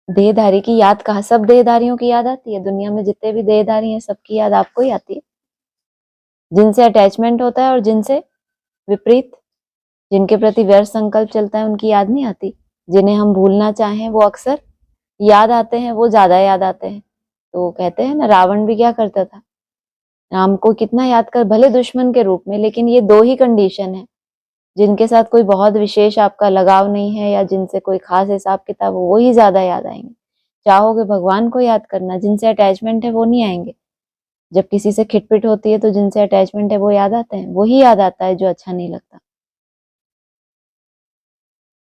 देहधारी की याद। कहा सब देहधारियों की याद आती है, दुनिया में जितने भी देहधारी हैं सबकी याद आपको ही आती है। जिनसे अटैचमेंट होता है और जिनसे विपरीत, जिनके प्रति व्यर्थ संकल्प चलता है उनकी याद नहीं आती। जिन्हें हम भूलना चाहें वो अक्सर याद आते हैं, वो ज्यादा याद आते हैं। तो कहते हैं ना, रावण भी क्या करता था, राम को कितना याद कर, भले दुश्मन के रूप में, लेकिन ये दो ही कंडीशन है, जिनके साथ कोई बहुत विशेष आपका लगाव नहीं है या जिनसे कोई खास हिसाब किताब, वो ही ज्यादा याद आएंगे। चाहोगे भगवान को याद करना, जिनसे अटैचमेंट है वो नहीं आएंगे। जब किसी से खिटपिट होती है तो जिनसे अटैचमेंट है वो याद आते हैं, वही याद आता है जो अच्छा नहीं लगता।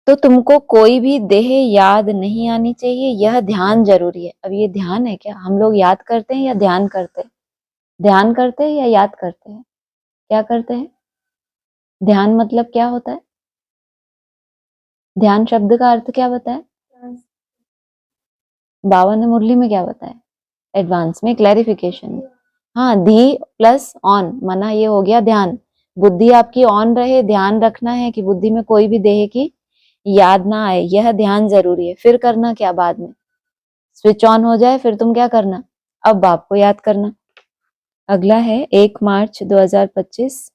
तो तुमको कोई भी देह याद नहीं आनी चाहिए, यह ध्यान जरूरी है। अब ये ध्यान है क्या, हम लोग याद करते हैं या ध्यान करते हैं, ध्यान करते हैं या याद करते हैं, क्या करते हैं? ध्यान मतलब क्या होता है, ध्यान शब्द का अर्थ क्या बताया, बाबा ने मुरली में क्या बताया, एडवांस में क्लैरिफिकेशन। हाँ, धी प्लस ऑन, मना ये हो गया ध्यान। बुद्धि आपकी ऑन रहे, ध्यान रखना है कि बुद्धि में कोई भी देह की याद ना आए, यह ध्यान जरूरी है। फिर करना क्या, बाद में स्विच ऑन हो जाए फिर तुम क्या करना, अब बाप को याद करना। अगला है 1 मार्च 2025।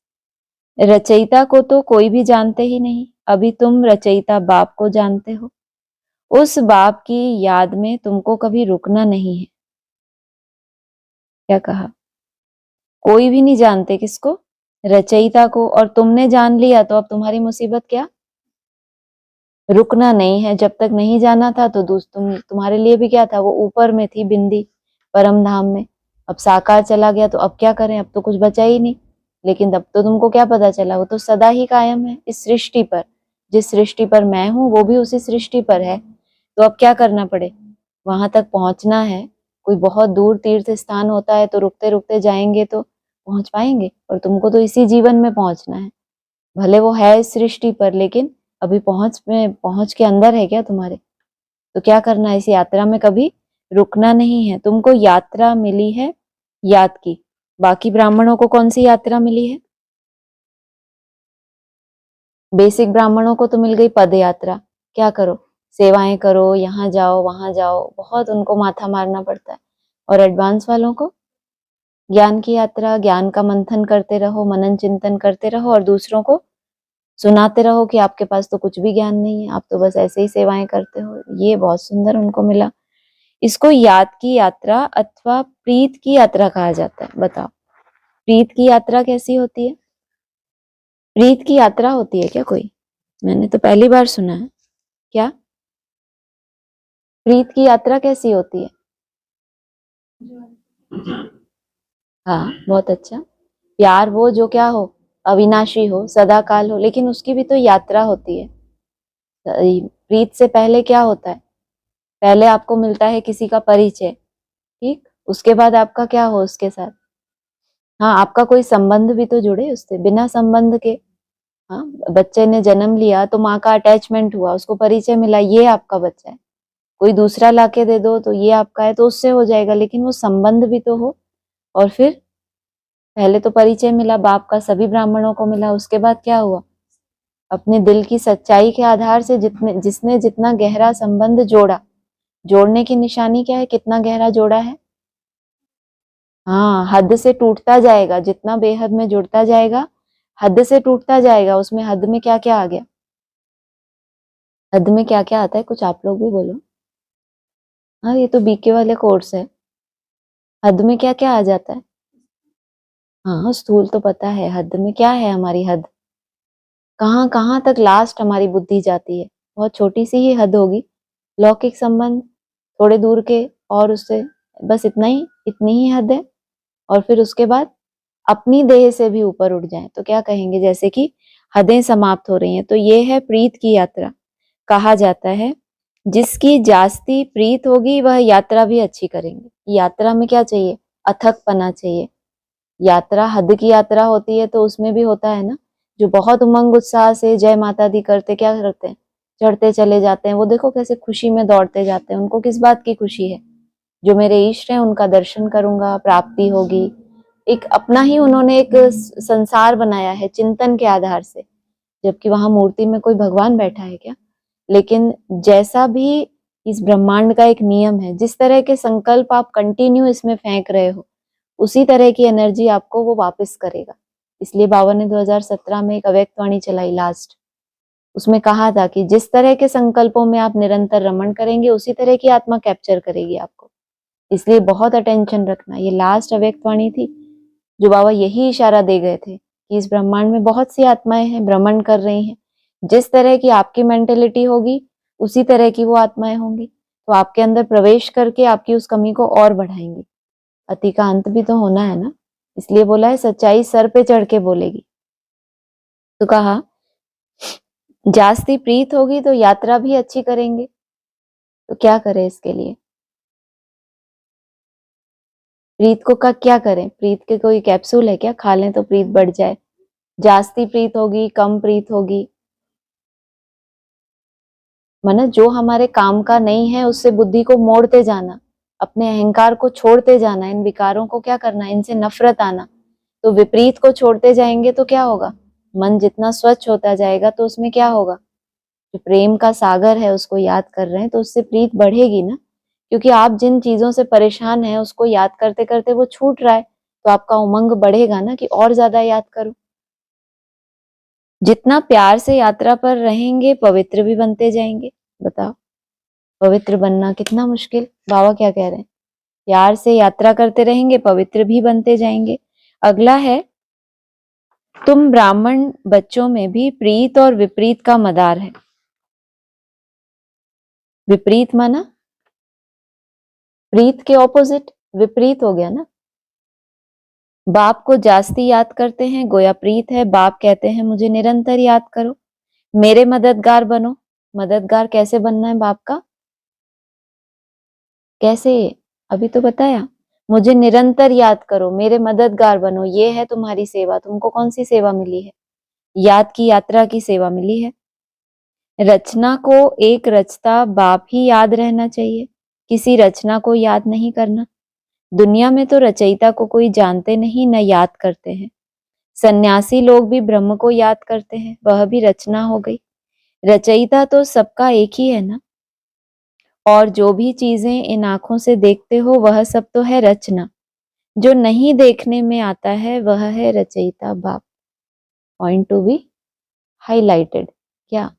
रचयिता को तो कोई भी जानते ही नहीं, अभी तुम रचयिता बाप को जानते हो। उस बाप की याद में तुमको कभी रुकना नहीं है। क्या कहा, कोई भी नहीं जानते किसको, रचयिता को, और तुमने जान लिया तो अब तुम्हारी मुसीबत क्या, रुकना नहीं है। जब तक नहीं जाना था तो तुम्हारे लिए भी क्या था, वो ऊपर में थी बिंदी परम धाम में। अब साकार चला गया तो अब क्या करें, अब तो कुछ बचा ही नहीं। लेकिन तब तो तुमको क्या पता चला, वो तो सदा ही कायम है इस सृष्टि पर। जिस सृष्टि पर मैं हूं वो भी उसी सृष्टि पर है। तो अब क्या करना पड़े, वहां तक पहुंचना है। कोई बहुत दूर तीर्थ स्थान होता है तो रुकते रुकते जाएंगे तो पहुंच पाएंगे, और तुमको तो इसी जीवन में पहुंचना है। भले वो है इस सृष्टि पर, लेकिन अभी पहुंच के अंदर है क्या तुम्हारे। तो क्या करना है, इस यात्रा में कभी रुकना नहीं है। तुमको यात्रा मिली है याद की। बाकी ब्राह्मणों को कौन सी यात्रा मिली है, बेसिक ब्राह्मणों को तो मिल गई पद यात्रा। क्या करो, सेवाएं करो, यहाँ जाओ वहां जाओ, बहुत उनको माथा मारना पड़ता है। और एडवांस वालों को ज्ञान की यात्रा, ज्ञान का मंथन करते रहो, मनन चिंतन करते रहो और दूसरों को सुनाते रहो कि आपके पास तो कुछ भी ज्ञान नहीं है, आप तो बस ऐसे ही सेवाएं करते हो। ये बहुत सुंदर उनको मिला। इसको याद की यात्रा अथवा प्रीत की यात्रा कहा जाता है। बताओ, प्रीत की यात्रा कैसी होती है, प्रीत की यात्रा होती है क्या कोई, मैंने तो पहली बार सुना है। क्या प्रीत की यात्रा कैसी होती है, हाँ बहुत अच्छा। प्यार वो जो क्या हो, अविनाशी हो, सदाकाल हो, लेकिन उसकी भी तो यात्रा होती है। प्रीत से पहले क्या होता है, पहले आपको मिलता है किसी का परिचय, ठीक, उसके बाद आपका क्या हो उसके साथ, हाँ आपका कोई संबंध भी तो जुड़े उससे, बिना संबंध के। हाँ, बच्चे ने जन्म लिया तो माँ का अटैचमेंट हुआ, उसको परिचय मिला, ये आपका बच्चा है। कोई दूसरा लाके दे दो तो ये आपका है, तो उससे हो जाएगा, लेकिन वो संबंध भी तो हो। और फिर पहले तो परिचय मिला बाप का, सभी ब्राह्मणों को मिला, उसके बाद क्या हुआ, अपने दिल की सच्चाई के आधार से जिसने जितना गहरा संबंध जोड़ा, जोड़ने की निशानी क्या है, कितना गहरा जोड़ा है, हाँ हद से टूटता जाएगा, जितना बेहद में जुड़ता जाएगा हद से टूटता जाएगा। उसमें हद में क्या क्या आ गया, हद में क्या क्या आता है, कुछ आप लोग भी बोलो। हाँ ये तो बीके वाले कोर्स है, हद में क्या क्या आ जाता है। हाँ स्थूल तो पता है, हद में क्या है, हमारी हद कहाँ कहाँ तक लास्ट हमारी बुद्धि जाती है, बहुत छोटी सी ही हद होगी। लौकिक संबंध थोड़े दूर के, और उससे बस इतना ही, इतनी ही हद है। और फिर उसके बाद अपनी देह से भी ऊपर उठ जाए तो क्या कहेंगे, जैसे कि हदें समाप्त हो रही हैं। तो ये है प्रीत की यात्रा। कहा जाता है जिसकी जास्ती प्रीत होगी वह यात्रा भी अच्छी करेंगे। यात्रा में क्या चाहिए, अथक पना चाहिए। यात्रा हद की यात्रा होती है तो उसमें भी होता है ना, जो बहुत उमंग उत्साह से जय माता दी करते, क्या करते हैं, चढ़ते चले जाते हैं। वो देखो कैसे खुशी में दौड़ते जाते हैं, उनको किस बात की खुशी है, जो मेरे इष्ट हैं उनका दर्शन करूंगा, प्राप्ति होगी, एक अपना ही उन्होंने एक संसार बनाया है चिंतन के आधार से, जबकि वहां मूर्ति में कोई भगवान बैठा है क्या। लेकिन जैसा भी इस ब्रह्मांड का एक नियम है, जिस तरह के संकल्प आप कंटिन्यू इसमें फेंक रहे हो, उसी तरह की एनर्जी आपको वो वापस करेगा। इसलिए बाबा ने 2017 में एक अव्यक्त वाणी चलाई लास्ट, उसमें कहा था कि जिस तरह के संकल्पों में आप निरंतर रमण करेंगे, उसी तरह की आत्मा कैप्चर करेगी आपको। इसलिए बहुत अटेंशन रखना। ये लास्ट अव्यक्त वाणी थी जो बाबा यही इशारा दे गए थे कि इस ब्रह्मांड में बहुत सी आत्माएं हैं, भ्रमण कर रही हैं। जिस तरह की आपकी मेंटेलिटी होगी, उसी तरह की वो आत्माएं होंगी, तो आपके अंदर प्रवेश करके आपकी उस कमी को और बढ़ाएंगी। अति का अंत भी तो होना है ना, इसलिए बोला है सच्चाई सर पे चढ़ के बोलेगी। तो कहा जास्ती प्रीत होगी तो यात्रा भी अच्छी करेंगे। तो क्या करें इसके लिए, प्रीत को का क्या करें, प्रीत के कोई कैप्सूल है क्या, खा लें तो प्रीत बढ़ जाए। जास्ती प्रीत होगी, कम प्रीत होगी, माना जो हमारे काम का नहीं है उससे बुद्धि को मोड़ते जाना, अपने अहंकार को छोड़ते जाना, इन विकारों को क्या करना, इनसे नफरत आना। तो विपरीत को छोड़ते जाएंगे तो क्या होगा, मन जितना स्वच्छ होता जाएगा तो उसमें क्या होगा, जो प्रेम का सागर है उसको याद कर रहे हैं तो उससे प्रीत बढ़ेगी ना। क्योंकि आप जिन चीजों से परेशान हैं उसको याद करते करते वो छूट रहा है, तो आपका उमंग बढ़ेगा ना कि और ज्यादा याद करो। जितना प्यार से यात्रा पर रहेंगे पवित्र भी बनते जाएंगे। बताओ, पवित्र बनना कितना मुश्किल, बाबा क्या कह रहे हैं, प्यार से यात्रा करते रहेंगे पवित्र भी बनते जाएंगे। अगला है, तुम ब्राह्मण बच्चों में भी प्रीत और विपरीत का मदार है। विपरीत माना प्रीत के ऑपोजिट विपरीत हो गया ना। बाप को जास्ती याद करते हैं, गोया प्रीत है। बाप कहते हैं मुझे निरंतर याद करो, मेरे मददगार बनो। मददगार कैसे बनना है बाप का, कैसे, अभी तो बताया, मुझे निरंतर याद करो, मेरे मददगार बनो। ये है तुम्हारी सेवा। तुमको कौन सी सेवा मिली है, याद की यात्रा की सेवा मिली है। रचना को एक रचता बाप ही याद रहना चाहिए, किसी रचना को याद नहीं करना। दुनिया में तो रचयिता को कोई जानते नहीं, न याद करते हैं। सन्यासी लोग भी ब्रह्म को याद करते हैं, वह भी रचना हो गई। रचयिता तो सबका एक ही है ना। और जो भी चीजें इन आंखों से देखते हो वह सब तो है रचना, जो नहीं देखने में आता है वह है रचयिता बाप। Point to be highlighted. क्या,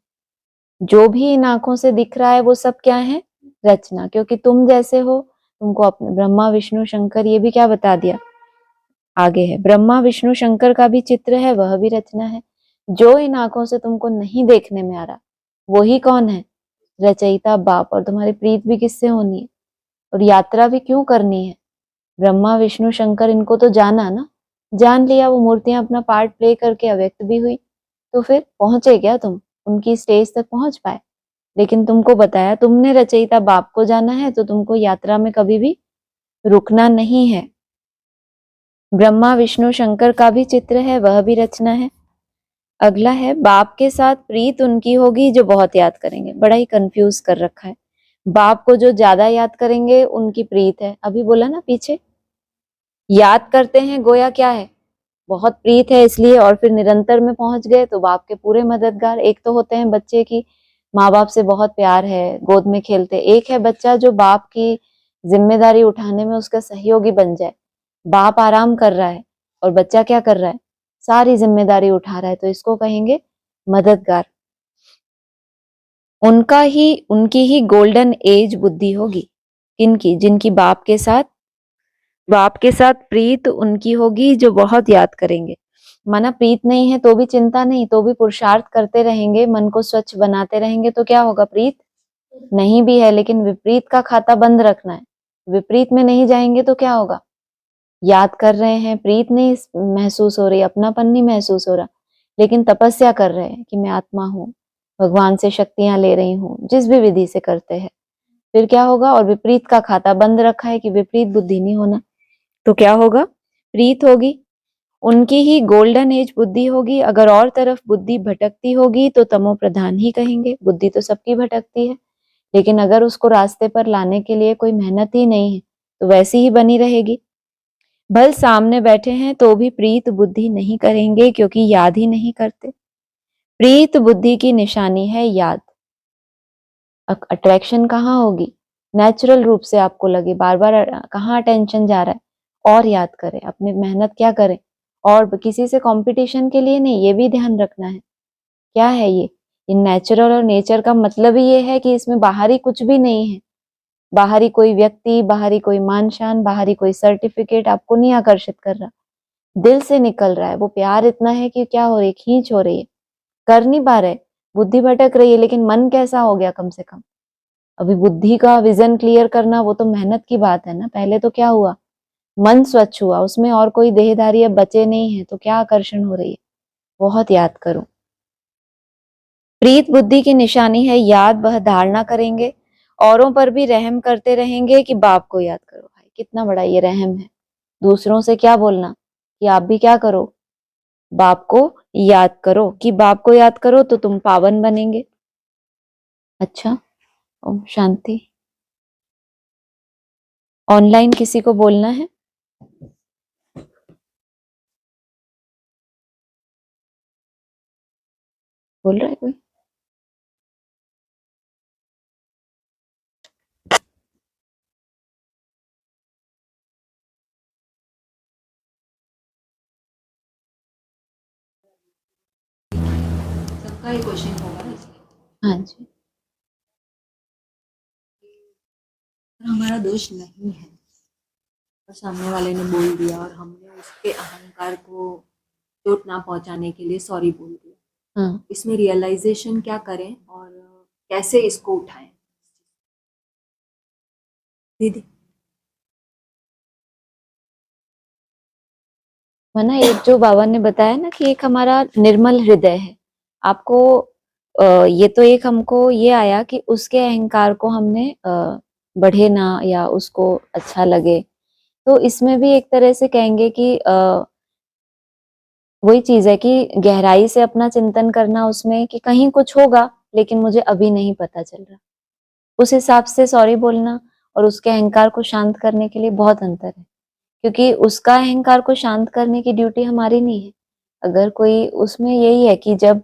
जो भी इन आंखों से दिख रहा है वो सब क्या है, रचना। क्योंकि तुम जैसे हो, तुमको अपने ब्रह्मा विष्णु शंकर, ये भी क्या बता दिया आगे है, ब्रह्मा विष्णु शंकर का भी चित्र है, वह भी रचना है। जो इन आंखों से तुमको नहीं देखने में आ रहा, वही कौन है, रचयिता बाप। और तुम्हारी प्रीत भी किससे होनी है, और यात्रा भी क्यों करनी है। ब्रह्मा विष्णु शंकर इनको तो जाना ना, जान लिया, वो मूर्तियां अपना पार्ट प्ले करके अव्यक्त भी हुई, तो फिर पहुंचे क्या तुम, उनकी स्टेज तक पहुंच पाए। लेकिन तुमको बताया, तुमने रचयिता बाप को जाना है तो तुमको यात्रा में कभी भी रुकना नहीं है। ब्रह्मा विष्णु शंकर का भी चित्र है, वह भी रचना है। अगला है, बाप के साथ प्रीत उनकी होगी जो बहुत याद करेंगे। बड़ा ही कंफ्यूज कर रखा है, बाप को जो ज्यादा याद करेंगे उनकी प्रीत है। अभी बोला ना पीछे, याद करते हैं गोया क्या है, बहुत प्रीत है इसलिए, और फिर निरंतर में पहुंच गए तो बाप के पूरे मददगार। एक तो होते हैं बच्चे की माँ बाप से बहुत प्यार है, गोद में खेलते। एक है बच्चा जो बाप की जिम्मेदारी उठाने में उसका सहयोगी बन जाए। बाप आराम कर रहा है और बच्चा क्या कर रहा है, सारी जिम्मेदारी उठा रहा है, तो इसको कहेंगे मददगार। उनकी ही गोल्डन एज बुद्धि होगी। किनकी, जिनकी बाप के साथ प्रीत उनकी होगी जो बहुत याद करेंगे। माना प्रीत नहीं है तो भी चिंता नहीं, तो भी पुरुषार्थ करते रहेंगे, मन को स्वच्छ बनाते रहेंगे, तो क्या होगा, प्रीत नहीं भी है लेकिन विपरीत का खाता बंद रखना है। विपरीत में नहीं जाएंगे तो क्या होगा, याद कर रहे हैं, प्रीत नहीं महसूस हो रही, अपनापन नहीं महसूस हो रहा, लेकिन तपस्या कर रहे हैं कि मैं आत्मा हूँ, भगवान से शक्तियां ले रही हूँ, जिस भी विधि से करते हैं। फिर क्या होगा, और विपरीत का खाता बंद रखा है कि विपरीत बुद्धि नहीं होना, तो क्या होगा, प्रीत होगी। उनकी ही गोल्डन एज बुद्धि होगी। अगर और तरफ बुद्धि भटकती होगी तो तमो प्रधान ही कहेंगे। बुद्धि तो सबकी भटकती है, लेकिन अगर उसको रास्ते पर लाने के लिए कोई मेहनत ही नहीं है तो वैसी ही बनी रहेगी। भल सामने बैठे हैं तो भी प्रीत बुद्धि नहीं करेंगे क्योंकि याद ही नहीं करते। प्रीत बुद्धि की निशानी है याद। अट्रैक्शन कहाँ होगी? नेचुरल रूप से आपको लगे बार बार कहाँ अटेंशन जा रहा है, और याद करें, अपनी मेहनत क्या करें, और किसी से कंपटीशन के लिए नहीं, ये भी ध्यान रखना है। क्या है ये नेचुरल और नेचर का मतलब ही ये है कि इसमें बाहरी कुछ भी नहीं है। बाहरी कोई व्यक्ति, बाहरी कोई मान शान, बाहरी कोई सर्टिफिकेट आपको नहीं आकर्षित कर रहा, दिल से निकल रहा है। वो प्यार इतना है कि क्या हो रही है, खींच हो रही है, कर नहीं पा रहे, बुद्धि भटक रही है, लेकिन मन कैसा हो गया कम से कम। अभी बुद्धि का विजन क्लियर करना वो तो मेहनत की बात है ना। पहले तो क्या हुआ, मन स्वच्छ हुआ, उसमें और कोई देहधारी अब बचे नहीं है, तो क्या आकर्षण हो रही है। बहुत याद करो। प्रीत बुद्धि की निशानी है याद, वह धारणा करेंगे, औरों पर भी रहम करते रहेंगे कि बाप को याद करो। भाई कितना बड़ा ये रहम है, दूसरों से क्या बोलना कि आप भी क्या करो, बाप को याद करो, कि बाप को याद करो तो तुम पावन बनेंगे। अच्छा, ओम शांति। ऑनलाइन किसी को बोलना है? बोल रहा है कोई? सबका ही क्वेश्चन होगा इसमें। हाँ जी। हमारा दोष नहीं है, और सामने वाले ने बोल दिया और हमने उसके अहंकार को चोट ना पहुंचाने के लिए सॉरी बोल दिया। हाँ, इसमें रियलाइजेशन क्या करें और कैसे इसको उठाएं? दीदी माना एक जो बाबा ने बताया ना कि एक हमारा निर्मल हृदय है, आपको ये तो एक हमको ये आया कि उसके अहंकार को हमने बढ़े ना, या उसको अच्छा लगे। तो इसमें भी एक तरह से कहेंगे कि वही चीज है कि गहराई से अपना चिंतन करना उसमें, कि कहीं कुछ होगा लेकिन मुझे अभी नहीं पता चल रहा। उस हिसाब से सॉरी बोलना और उसके अहंकार को शांत करने के लिए बहुत अंतर है, क्योंकि उसका अहंकार को शांत करने की ड्यूटी हमारी नहीं है। अगर कोई उसमें यही है कि जब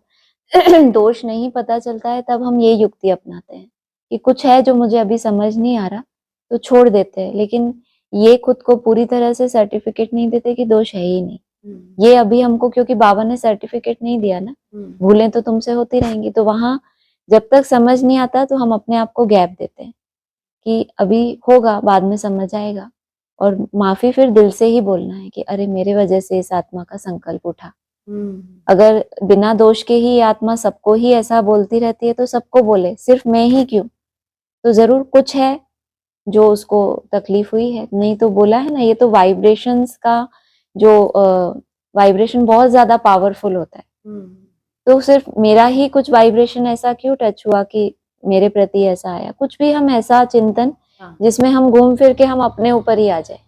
दोष नहीं पता चलता है तब हम ये युक्ति अपनाते हैं कि कुछ है जो मुझे अभी समझ नहीं आ रहा, तो छोड़ देते हैं। लेकिन ये खुद को पूरी तरह से सर्टिफिकेट नहीं देते कि दोष है ही नहीं। ये अभी हमको, क्योंकि बाबा ने सर्टिफिकेट नहीं दिया ना, भूलें तो तुमसे होती रहेंगी, तो वहां जब तक समझ नहीं आता तो हम अपने आप को गैप देते हैं कि अभी होगा, बाद में समझ आएगा। और माफी फिर दिल से ही बोलना है कि अरे मेरे वजह से इस आत्मा का संकल्प उठा। अगर बिना दोष के ही आत्मा सबको ही ऐसा बोलती रहती है तो सबको बोले, सिर्फ मैं ही क्यों? तो जरूर कुछ है जो उसको तकलीफ हुई है, नहीं तो बोला है ना, ये तो वाइब्रेशंस का जो वाइब्रेशन बहुत ज्यादा पावरफुल होता है। तो सिर्फ मेरा ही कुछ वाइब्रेशन ऐसा क्यों टच हुआ कि मेरे प्रति ऐसा आया? कुछ भी हम ऐसा चिंतन जिसमें हम घूम फिर के हम अपने ऊपर ही आ जाए।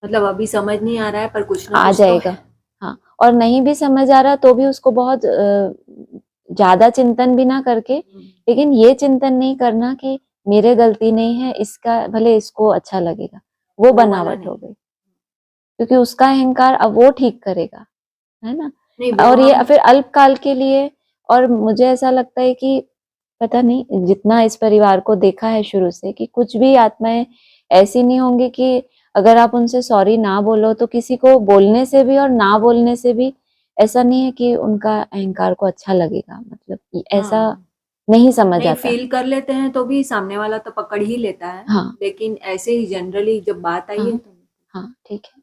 मतलब अभी समझ नहीं आ रहा है पर कुछ ना आ कुछ जाएगा। तो है। हाँ, और नहीं भी समझ आ रहा तो भी उसको बहुत ज्यादा चिंतन भी ना करके, लेकिन ये चिंतन नहीं करना कि मेरे गलती नहीं है, इसका भले इसको अच्छा लगेगा, वो बनावट हो गई, क्योंकि उसका अहंकार अब वो ठीक करेगा, है ना। और ये फिर अल्पकाल के लिए। और मुझे ऐसा लगता है कि पता नहीं, जितना इस परिवार को देखा है शुरू से, कि कुछ भी आत्माएं ऐसी नहीं होंगी कि अगर आप उनसे सॉरी ना बोलो तो किसी को बोलने से भी और ना बोलने से भी ऐसा नहीं है कि उनका अहंकार को अच्छा लगेगा। मतलब ऐसा नहीं समझ आता। फील कर लेते हैं तो भी सामने वाला तो पकड़ ही लेता है। हाँ, लेकिन ऐसे ही जनरली जब बात आई है तो हाँ ठीक है।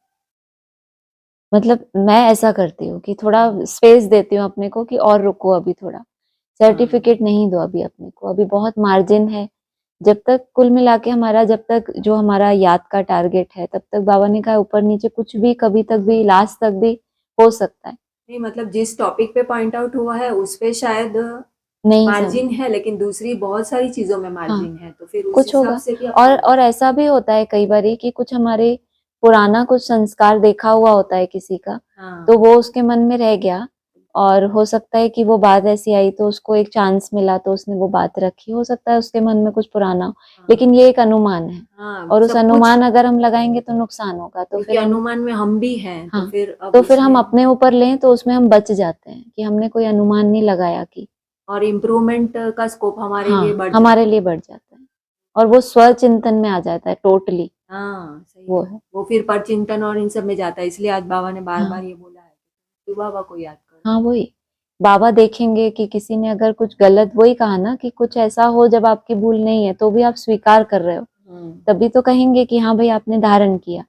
मतलब मैं ऐसा करती हूँ कि थोड़ा स्पेस देती हूँ अपने को कि और रुको, अभी थोड़ा सर्टिफिकेट नहीं दो अभी अपने को, अभी बहुत मार्जिन है। जब तक कुल मिला के हमारा, जब तक जो हमारा याद का टारगेट है, तब तक बाबा ने कहा ऊपर नीचे कुछ भी, कभी तक भी, लास्ट तक भी हो सकता है। नहीं, मतलब जिस टॉपिक पे पॉइंट आउट हुआ है उस पे शायद नहीं मार्जिन है, लेकिन दूसरी बहुत सारी चीजों में मार्जिन है, तो फिर उस कुछ हिसाब होगा। से भी और ऐसा भी होता है कई बार कि कुछ हमारे पुराना कुछ संस्कार देखा हुआ होता है किसी का, तो वो उसके मन में रह गया, और हो सकता है कि वो बात ऐसी आई तो उसको एक चांस मिला तो उसने वो बात रखी, हो सकता है उसके मन में कुछ पुराना हो, हाँ, लेकिन ये एक अनुमान है हाँ, और उस सब कुछ अनुमान अगर हम लगाएंगे तो नुकसान होगा। तो क्योंकि फिर हम अनुमान में हम भी हैं, तो हाँ फिर अब तो फिर हम उसमें अपने ऊपर लें तो उसमें हम बच जाते हैं कि हमने कोई अनुमान नहीं लगाया कि और इम्प्रूवमेंट का स्कोप हमारे लिए हाँ बढ़ हमारे जाता है। लिए बढ़ जाता है और वो स्वचिंतन में आ जाता है टोटली। हाँ, सही वो है। है। वो फिर परचिंतन और इन सब में जाता है, इसलिए आज बाबा ने बार-बार हाँ ये बोला है, कि बाबा को याद करो। हाँ वही बाबा देखेंगे कि किसी ने अगर कुछ गलत, वही कहा ना कि कुछ ऐसा हो जब आपकी भूल नहीं है तो भी आप स्वीकार कर रहे हो, हुँ, तभी तो कहेंगे कि हाँ भाई आपने धारण किया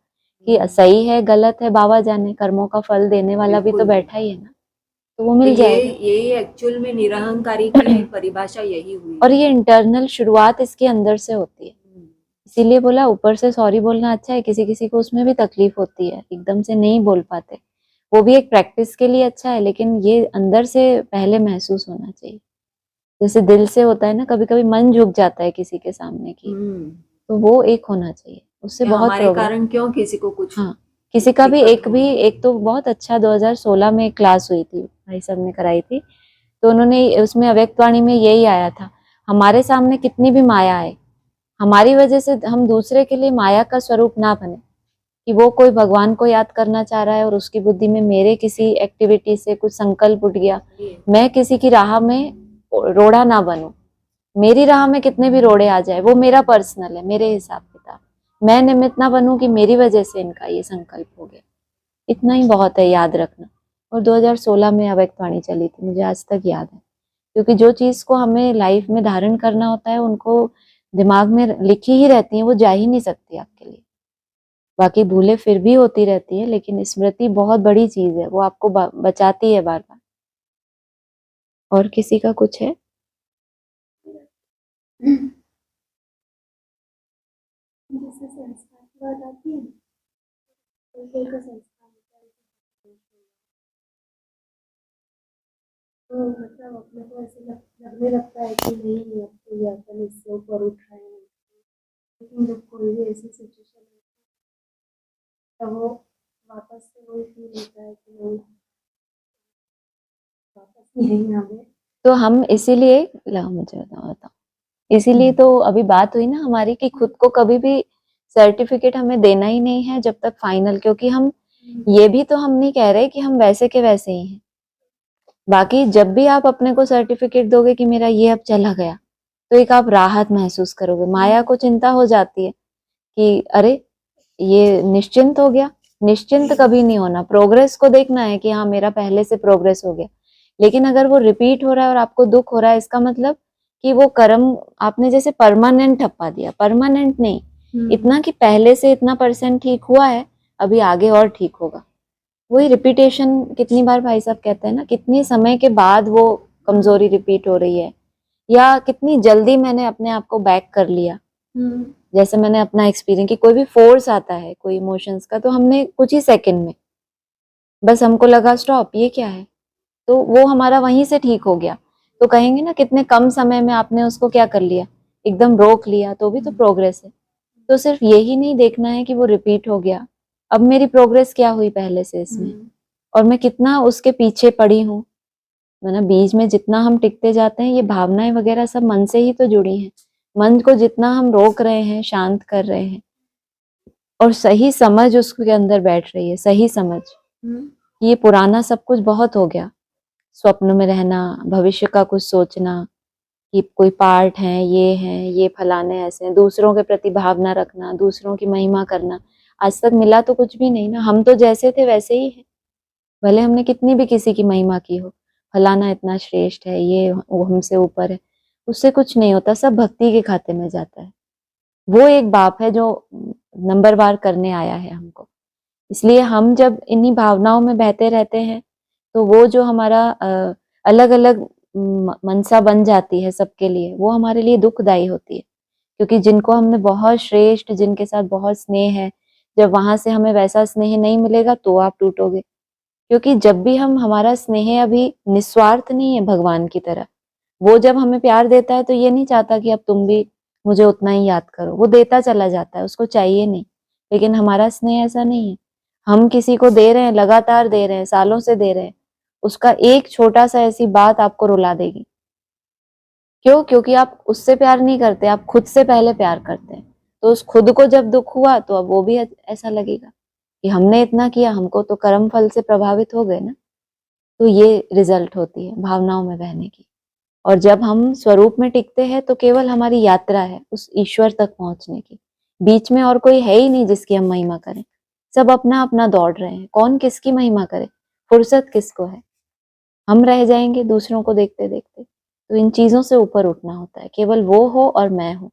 कि हुँ, सही है गलत है बाबा जाने, कर्मों का फल देने वाला भी तो बिल्कुल। बैठा ही है ना, तो वो तो मिल ये जाएगा। यही एक्चुअल में निरहंकारी की एक परिभाषा यही हुई और है। ये इंटरनल शुरुआत इसके अंदर से होती है, हुँ, इसीलिए बोला ऊपर से सॉरी बोलना अच्छा है, किसी किसी को उसमें भी तकलीफ होती है, एकदम से नहीं बोल पाते, वो भी एक प्रैक्टिस के लिए अच्छा है, लेकिन ये अंदर से पहले महसूस होना चाहिए। जैसे दिल से होता है ना, कभी कभी मन झुक जाता है किसी के सामने की, हुँ, तो वो एक होना चाहिए, उससे कि बहुत हमारे प्रोग्रेस। कारण क्यों किसी को कुछ हाँ किसी का भी दिक्कत हो। एक तो बहुत अच्छा 2016 में एक क्लास हुई थी, भाई साहब ने कराई थी, तो उन्होंने उसमें अव्यक्त वाणी में यही आया था, हमारे सामने कितनी भी माया आए, हमारी वजह से हम दूसरे के लिए माया का स्वरूप ना बने, कि वो कोई भगवान को याद करना चाह रहा है और उसकी बुद्धि में मेरे किसी एक्टिविटी से कुछ संकल्प उठ गया, सही है। मैं किसी की राह में रोड़ा ना बनूं, मेरी राह में कितने भी रोड़े आ जाए वो मेरा पर्सनल है, मेरे हिसाब किताब, मैं निमित्त ना बनूं कि मेरी वजह से इनका ये संकल्प हो गया, इतना ही बहुत है याद रखना। और 2016 में अव्यक्त वाणी चली थी, मुझे आज तक याद है, क्योंकि जो चीज को हमें लाइफ में धारण करना होता है उनको दिमाग में लिखी ही रहती है, वो जा ही नहीं सकती आपके लिए। बाकी भूलें फिर भी होती रहती है, लेकिन स्मृति बहुत बड़ी चीज है, वो आपको बचाती है बार बार। और किसी का कुछ है? जैसे संस्कार की बात आती है ना, कोई कोई का संस्कार होता है तो मतलब अपने को ऐसे लगने लगता है कि नहीं अब तो ये अपन इससे ऊपर उठ रहे हैं, लेकिन जब कोई भी ऐसी सिचुएशन है तब वो वापस से वही फील होता है कि नहीं वापस यही हमें। तो हम इसीलिए मुझे बताओ, इसीलिए तो अभी बात हुई ना हमारी कि खुद को कभी भी सर्टिफिकेट हमें देना ही नहीं है जब तक फाइनल, क्योंकि हम ये भी तो हम नहीं कह रहे कि हम वैसे के वैसे ही हैं। बाकी जब भी आप अपने को सर्टिफिकेट दोगे कि मेरा ये अब चला गया, तो एक आप राहत महसूस करोगे, माया को चिंता हो जाती है कि अरे ये निश्चिंत हो गया, निश्चिंत कभी नहीं होना, प्रोग्रेस को देखना है कि हाँ मेरा पहले से प्रोग्रेस हो गया, लेकिन अगर वो रिपीट हो रहा है और आपको दुख हो रहा है, इसका मतलब कि वो कर्म आपने जैसे परमानेंट ठप्पा दिया, परमानेंट नहीं, इतना कि पहले से इतना परसेंट ठीक हुआ है, अभी आगे और ठीक होगा। वही रिपीटेशन, कितनी बार भाई साहब कहते हैं ना, कितनी समय के बाद वो कमजोरी रिपीट हो रही है, या कितनी जल्दी मैंने अपने आप को बैक कर लिया। जैसे मैंने अपना एक्सपीरियंस कि कोई भी फोर्स आता है कोई इमोशंस का, तो हमने कुछ ही सेकंड में बस हमको लगा स्टॉप, ये क्या है, तो वो हमारा वहीं से ठीक हो गया। तो कहेंगे ना कितने कम समय में आपने उसको क्या कर लिया, एकदम रोक लिया, तो भी तो प्रोग्रेस है। तो सिर्फ यही नहीं देखना है कि वो रिपीट हो गया, अब मेरी प्रोग्रेस क्या हुई पहले से इसमें, और मैं कितना उसके पीछे पड़ी हूँ। मतलब बीज में जितना हम टिकते जाते हैं, ये भावनाएं वगैरह सब मन से ही तो जुड़ी हैं, मन को जितना हम रोक रहे हैं, शांत कर रहे हैं, और सही समझ उसके अंदर बैठ रही है, सही समझ, ये पुराना सब कुछ बहुत हो गया, स्वप्न में रहना, भविष्य का कुछ सोचना कि कोई पार्ट है, ये फलाने ऐसे हैं, दूसरों के प्रति भावना रखना, दूसरों की महिमा करना, आज तक मिला तो कुछ भी नहीं ना, हम तो जैसे थे वैसे ही हैं, भले हमने कितनी भी किसी की महिमा की हो, फलाना इतना श्रेष्ठ है, ये वो हमसे ऊपर है, उससे कुछ नहीं होता, सब भक्ति के खाते में जाता है। वो एक बाप है जो नंबरवार करने आया है हमको, इसलिए हम जब इन्हीं भावनाओं में बहते रहते हैं, तो वो जो हमारा अलग अलग मनसा बन जाती है सबके लिए, वो हमारे लिए दुखदाई होती है, क्योंकि जिनको हमने बहुत श्रेष्ठ, जिनके साथ बहुत स्नेह है, जब वहां से हमें वैसा स्नेह नहीं मिलेगा तो आप टूटोगे। क्योंकि जब भी हम, हमारा स्नेह अभी निस्वार्थ नहीं है भगवान की तरह, वो जब हमें प्यार देता है तो ये नहीं चाहता कि अब तुम भी मुझे उतना ही याद करो, वो देता चला जाता है, उसको चाहिए नहीं। लेकिन हमारा स्नेह ऐसा नहीं है, हम किसी को दे रहे हैं, लगातार दे रहे हैं, सालों से दे रहे हैं, उसका एक छोटा सा ऐसी बात आपको रुला देगी। क्यों? क्योंकि आप उससे प्यार नहीं करते, आप खुद से पहले प्यार करते हैं। तो उस खुद को जब दुख हुआ तो अब वो भी ऐसा लगेगा कि हमने इतना किया, हमको तो कर्म फल से प्रभावित हो गए ना। तो ये रिजल्ट होती है भावनाओं में बहने की। और जब हम स्वरूप में टिकते हैं तो केवल हमारी यात्रा है उस ईश्वर तक पहुंचने की। बीच में और कोई है ही नहीं जिसकी हम महिमा करें। सब अपना अपना दौड़ रहे हैं, कौन किसकी महिमा करे, फुर्सत किसको है। हम रह जाएंगे दूसरों को देखते देखते। तो इन चीजों से ऊपर उठना होता है, केवल वो हो और मैं हूं।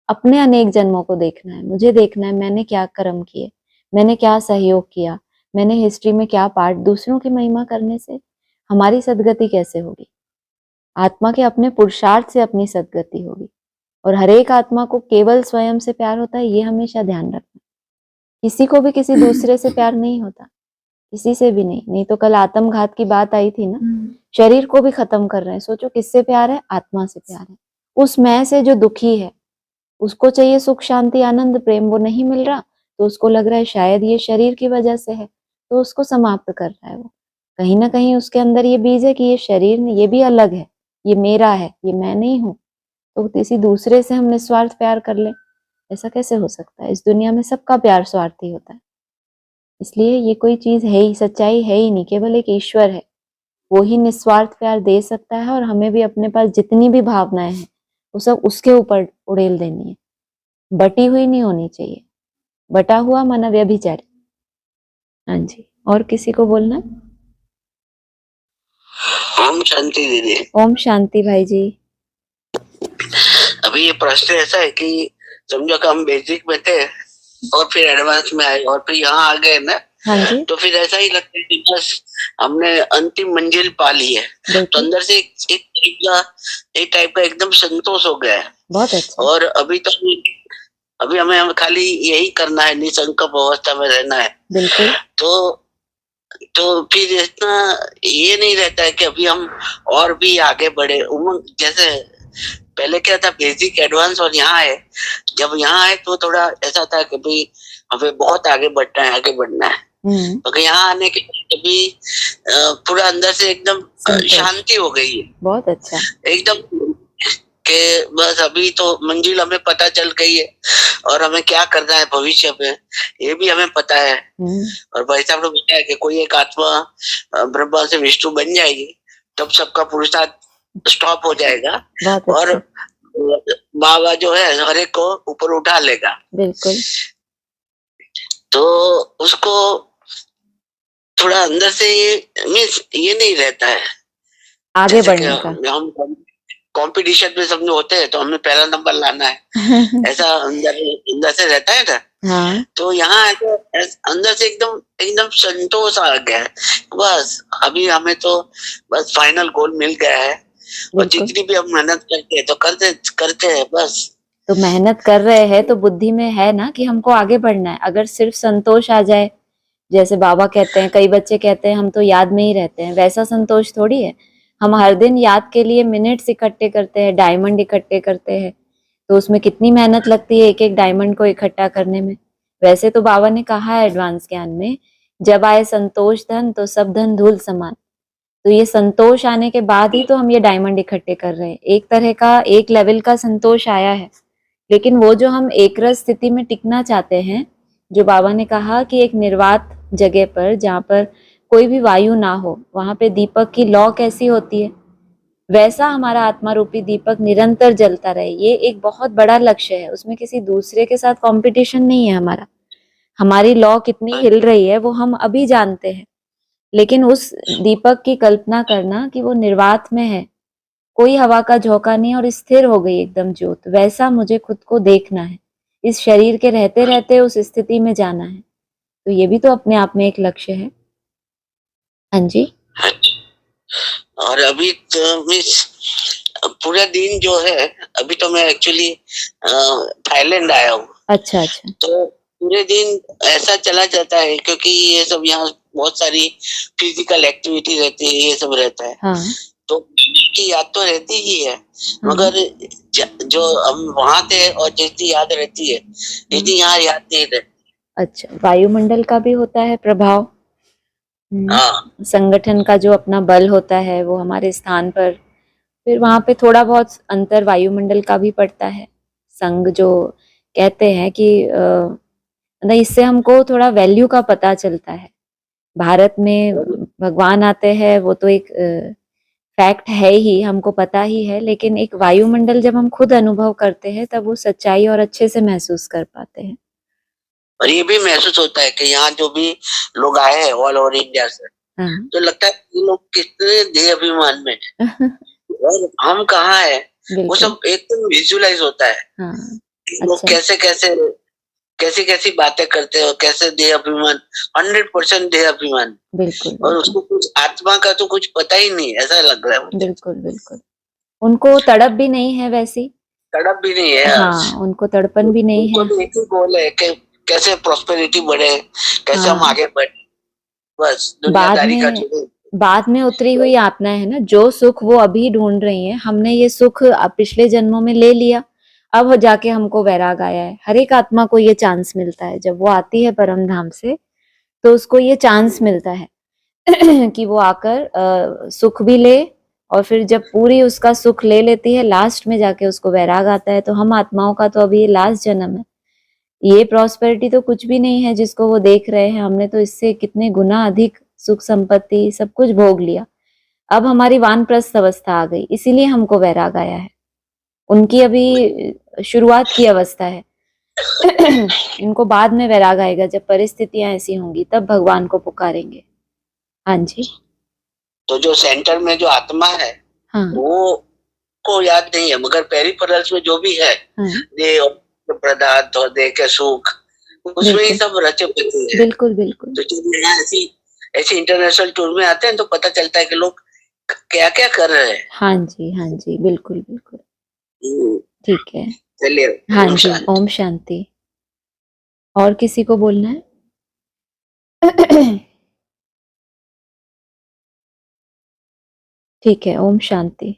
अपने अनेक जन्मों को देखना है, मुझे देखना है मैंने क्या कर्म किए, मैंने क्या सहयोग किया, मैंने हिस्ट्री में क्या पार्ट। दूसरों की महिमा करने से हमारी सदगति कैसे होगी? आत्मा के अपने पुरुषार्थ से अपनी सदगति होगी। और हर एक आत्मा को केवल स्वयं से प्यार होता है, ये हमेशा ध्यान रखना। किसी को भी किसी दूसरे से प्यार नहीं होता, किसी से भी नहीं। नहीं तो कल आत्मघात की बात आई थी ना, शरीर को भी खत्म कर रहे हैं। सोचो किससे प्यार है? आत्मा से प्यार है। उस मैं से जो दुखी है, उसको चाहिए सुख शांति आनंद प्रेम, वो नहीं मिल रहा तो उसको लग रहा है शायद ये शरीर की वजह से है, तो उसको समाप्त कर रहा है वो। कहीं ना कहीं उसके अंदर ये बीज है कि ये शरीर नहीं, ये भी अलग है, ये मेरा है, ये मैं नहीं हूं। तो किसी दूसरे से हम निस्वार्थ प्यार कर ले, ऐसा कैसे हो सकता है? इस दुनिया में सबका प्यार स्वार्थी होता है। इसलिए ये कोई चीज है ही, सच्चाई है ही नहीं, केवल एक ईश्वर है। वो ही निस्वार्थ प्यार दे सकता है। और हमें भी अपने पास जितनी भी भावनाएं हैं वो सब उसके ऊपर उड़ेल देनी है, बटी हुई नहीं होनी चाहिए। बटा हुआ मन व्यभिचारी। हाँ जी, और किसी को बोलना? ओम शांति दीदी। ओम शांति भाई जी। अभी ये प्रश्न ऐसा है कि समझो कि हम बेसिक में थे और फिर एडवांस में आए और फिर यहाँ आ गए ना। हाँ जी। तो फिर ऐसा ही लगता है कि बस हमने अंतिम मंजिल पा ली है। तो अंदर से एक टाइप का एकदम संतोष हो गया है। बहुत अच्छा। और अभी हमें खाली यही करना है, निसंकल्प अवस्था में रहना है। बिल्कुल। तो फिर इतना ये नहीं रहता है कि अभी हम और भी आगे बढ़े। उमंग जैसे पहले क्या था, बेसिक एडवांस, और यहाँ है। जब यहाँ है तो थोड़ा ऐसा था कि भाई हमें बहुत आगे बढ़ना है, आगे बढ़ना है। तो यहाँ आने के बाद अभी पूरा अंदर से एकदम शांति हो गई है। बहुत अच्छा। एकदम कि बस अभी तो मंजिल हमें पता चल गई है और हमें क्या करना है भविष्य में ये भी हमें पता है। और भाई साहब ने बताया कि कोई एक आत्मा ब्रह्मा से विष्णु बन जाएगी, तब सबका पुरुषार्थ स्टॉप हो जाएगा और बाबा जो है हर एक को ऊपर उठा लेगा। बिल्कुल। तो उसको थोड़ा अंदर से मीन्स ये नहीं रहता है आगे बढ़ने का। हम कंपटीशन में सब होते हैं तो हमें पहला नंबर लाना है ऐसा अंदर से रहता है ना। हाँ। तो यहाँ तो अंदर से एकदम संतोष आ गया है। बस अभी हमें तो बस फाइनल गोल मिल गया है और जितनी भी हम मेहनत करते हैं तो करते हैं बस। तो मेहनत कर रहे हैं तो बुद्धि में है ना कि हमको आगे बढ़ना है। अगर सिर्फ संतोष आ जाए, जैसे बाबा कहते हैं, कई बच्चे कहते हैं हम तो याद में ही रहते हैं, वैसा संतोष थोड़ी है। हम हर दिन याद के लिए मिनट्स इकट्ठे करते हैं, डायमंड इकट्ठे करते हैं, तो उसमें कितनी मेहनत लगती है एक एक डायमंड को इकट्ठा करने में। वैसे तो बाबा ने कहा है एडवांस ज्ञान में, जब आए संतोष धन तो सब धन धूल समान। तो ये संतोष आने के बाद ही तो हम ये डायमंड इकट्ठे कर रहे हैं। एक तरह का एक लेवल का संतोष आया है, लेकिन वो जो हम एक रस स्थिति में टिकना चाहते हैं, जो बाबा ने कहा कि एक निर्वात जगह पर जहाँ पर कोई भी वायु ना हो, वहां पे दीपक की लौ कैसी होती है, वैसा हमारा आत्मा रूपी दीपक निरंतर जलता रहे। ये एक बहुत बड़ा लक्ष्य है। उसमें किसी दूसरे के साथ कंपटीशन नहीं है हमारा। हमारी लौ कितनी हिल रही है वो हम अभी जानते हैं, लेकिन उस दीपक की कल्पना करना कि वो निर्वात में है, कोई हवा का झोंका नहीं और स्थिर हो गई एकदम ज्योत, वैसा मुझे खुद को देखना है। इस शरीर के रहते रहते उस स्थिति में जाना है। तो ये भी तो अपने आप में एक लक्ष्य है। हाँ जी। और अभी तो पूरा दिन जो है, अभी तो मैं एक्चुअली थाईलैंड आया हूँ। अच्छा अच्छा। तो पूरे दिन ऐसा चला जाता है क्योंकि ये सब यहाँ बहुत सारी फिजिकल एक्टिविटी रहती है, ये सब रहता है। हाँ। तो की याद तो रहती ही है। हाँ। मगर जो हम वहां थे और जितनी याद रहती है इतनी यहाँ याद नहीं रहती। अच्छा, वायुमंडल का भी होता है प्रभाव। हाँ संगठन का जो अपना बल होता है वो हमारे स्थान पर, फिर वहां पे थोड़ा बहुत अंतर वायुमंडल का भी पड़ता है। संग जो कहते हैं कि मतलब इससे हमको थोड़ा वैल्यू का पता चलता है। भारत में भगवान आते हैं वो तो एक फैक्ट है ही, हमको पता ही है, लेकिन एक वायुमंडल जब हम खुद अनुभव करते हैं तब वो सच्चाई और अच्छे से महसूस कर पाते हैं। और ये भी महसूस होता है कि यहाँ जो भी लोग आए हैं ऑल ओवर इंडिया से, हाँ। तो लगता है ये लोग कितने देह अभिमान में है और हम कहाँ है, वो बिल्कुल। सब एकदम विजुअलाइज होता है हाँ। कि लोग अच्छा। कैसे कैसे कैसी कैसी बातें करते हो, कैसे देह अभिमान, 100% देह अभिमान, बिल्कुल और बिल्कुल उसको कुछ आत्मा का तो कुछ पता ही नहीं, ऐसा लग रहा है मुझे। बिल्कुल बिल्कुल। उनको तड़प भी नहीं है वैसी। तड़प भी नहीं है यार। हाँ, उनको तड़पन भी नहीं उनको है। भी एक ही गोल है कि कैसे प्रॉस्पेरिटी बढ़े, कैसे हम हाँ। आगे बढ़े, बस बाद दुनियादारी का में छोड़ो। बाद में उतरी हुई आत्मा है ना, जो सुख वो अभी ढूंढ रही है, हमने ये सुख पिछले जन्मों में ले लिया, अब जाके हमको वैराग आया है। हर एक आत्मा को ये चांस मिलता है जब वो आती है परम धाम से, तो उसको ये चांस मिलता है कि वो आकर सुख भी ले, और फिर जब पूरी उसका सुख ले लेती है लास्ट में जाके उसको वैराग आता है। तो हम आत्माओं का तो अभी ये लास्ट जन्म है। ये प्रॉस्पेरिटी तो कुछ भी नहीं है जिसको वो देख रहे हैं, हमने तो इससे कितने गुना अधिक सुख संपत्ति सब कुछ भोग लिया। अब हमारी वानप्रस्थ अवस्था आ गई, इसीलिए हमको वैराग आया है। उनकी अभी शुरुआत की अवस्था है इनको बाद में वैराग आएगा, जब परिस्थितियां ऐसी होंगी तब भगवान को पुकारेंगे। हाँ जी। तो जो सेंटर में जो आत्मा है, हाँ वो को याद नहीं है, मगर पेरिफेरल्स में जो भी है, हाँ देह और पदार्थ और देह के सुख, उसमें ही बिल्कुल सब रचे बचे हैं। बिल्कुल बिल्कुल। तो जब यहाँ ऐसी ऐसी इंटरनेशनल टूर में आते हैं तो पता चलता है कि लोग क्या क्या कर रहे हैं। हाँ जी बिल्कुल बिल्कुल। ठीक है। चलिए, हाँ ओम जी, शांति। ओम शांति। और किसी को बोलना है? ठीक है, ओम शांति।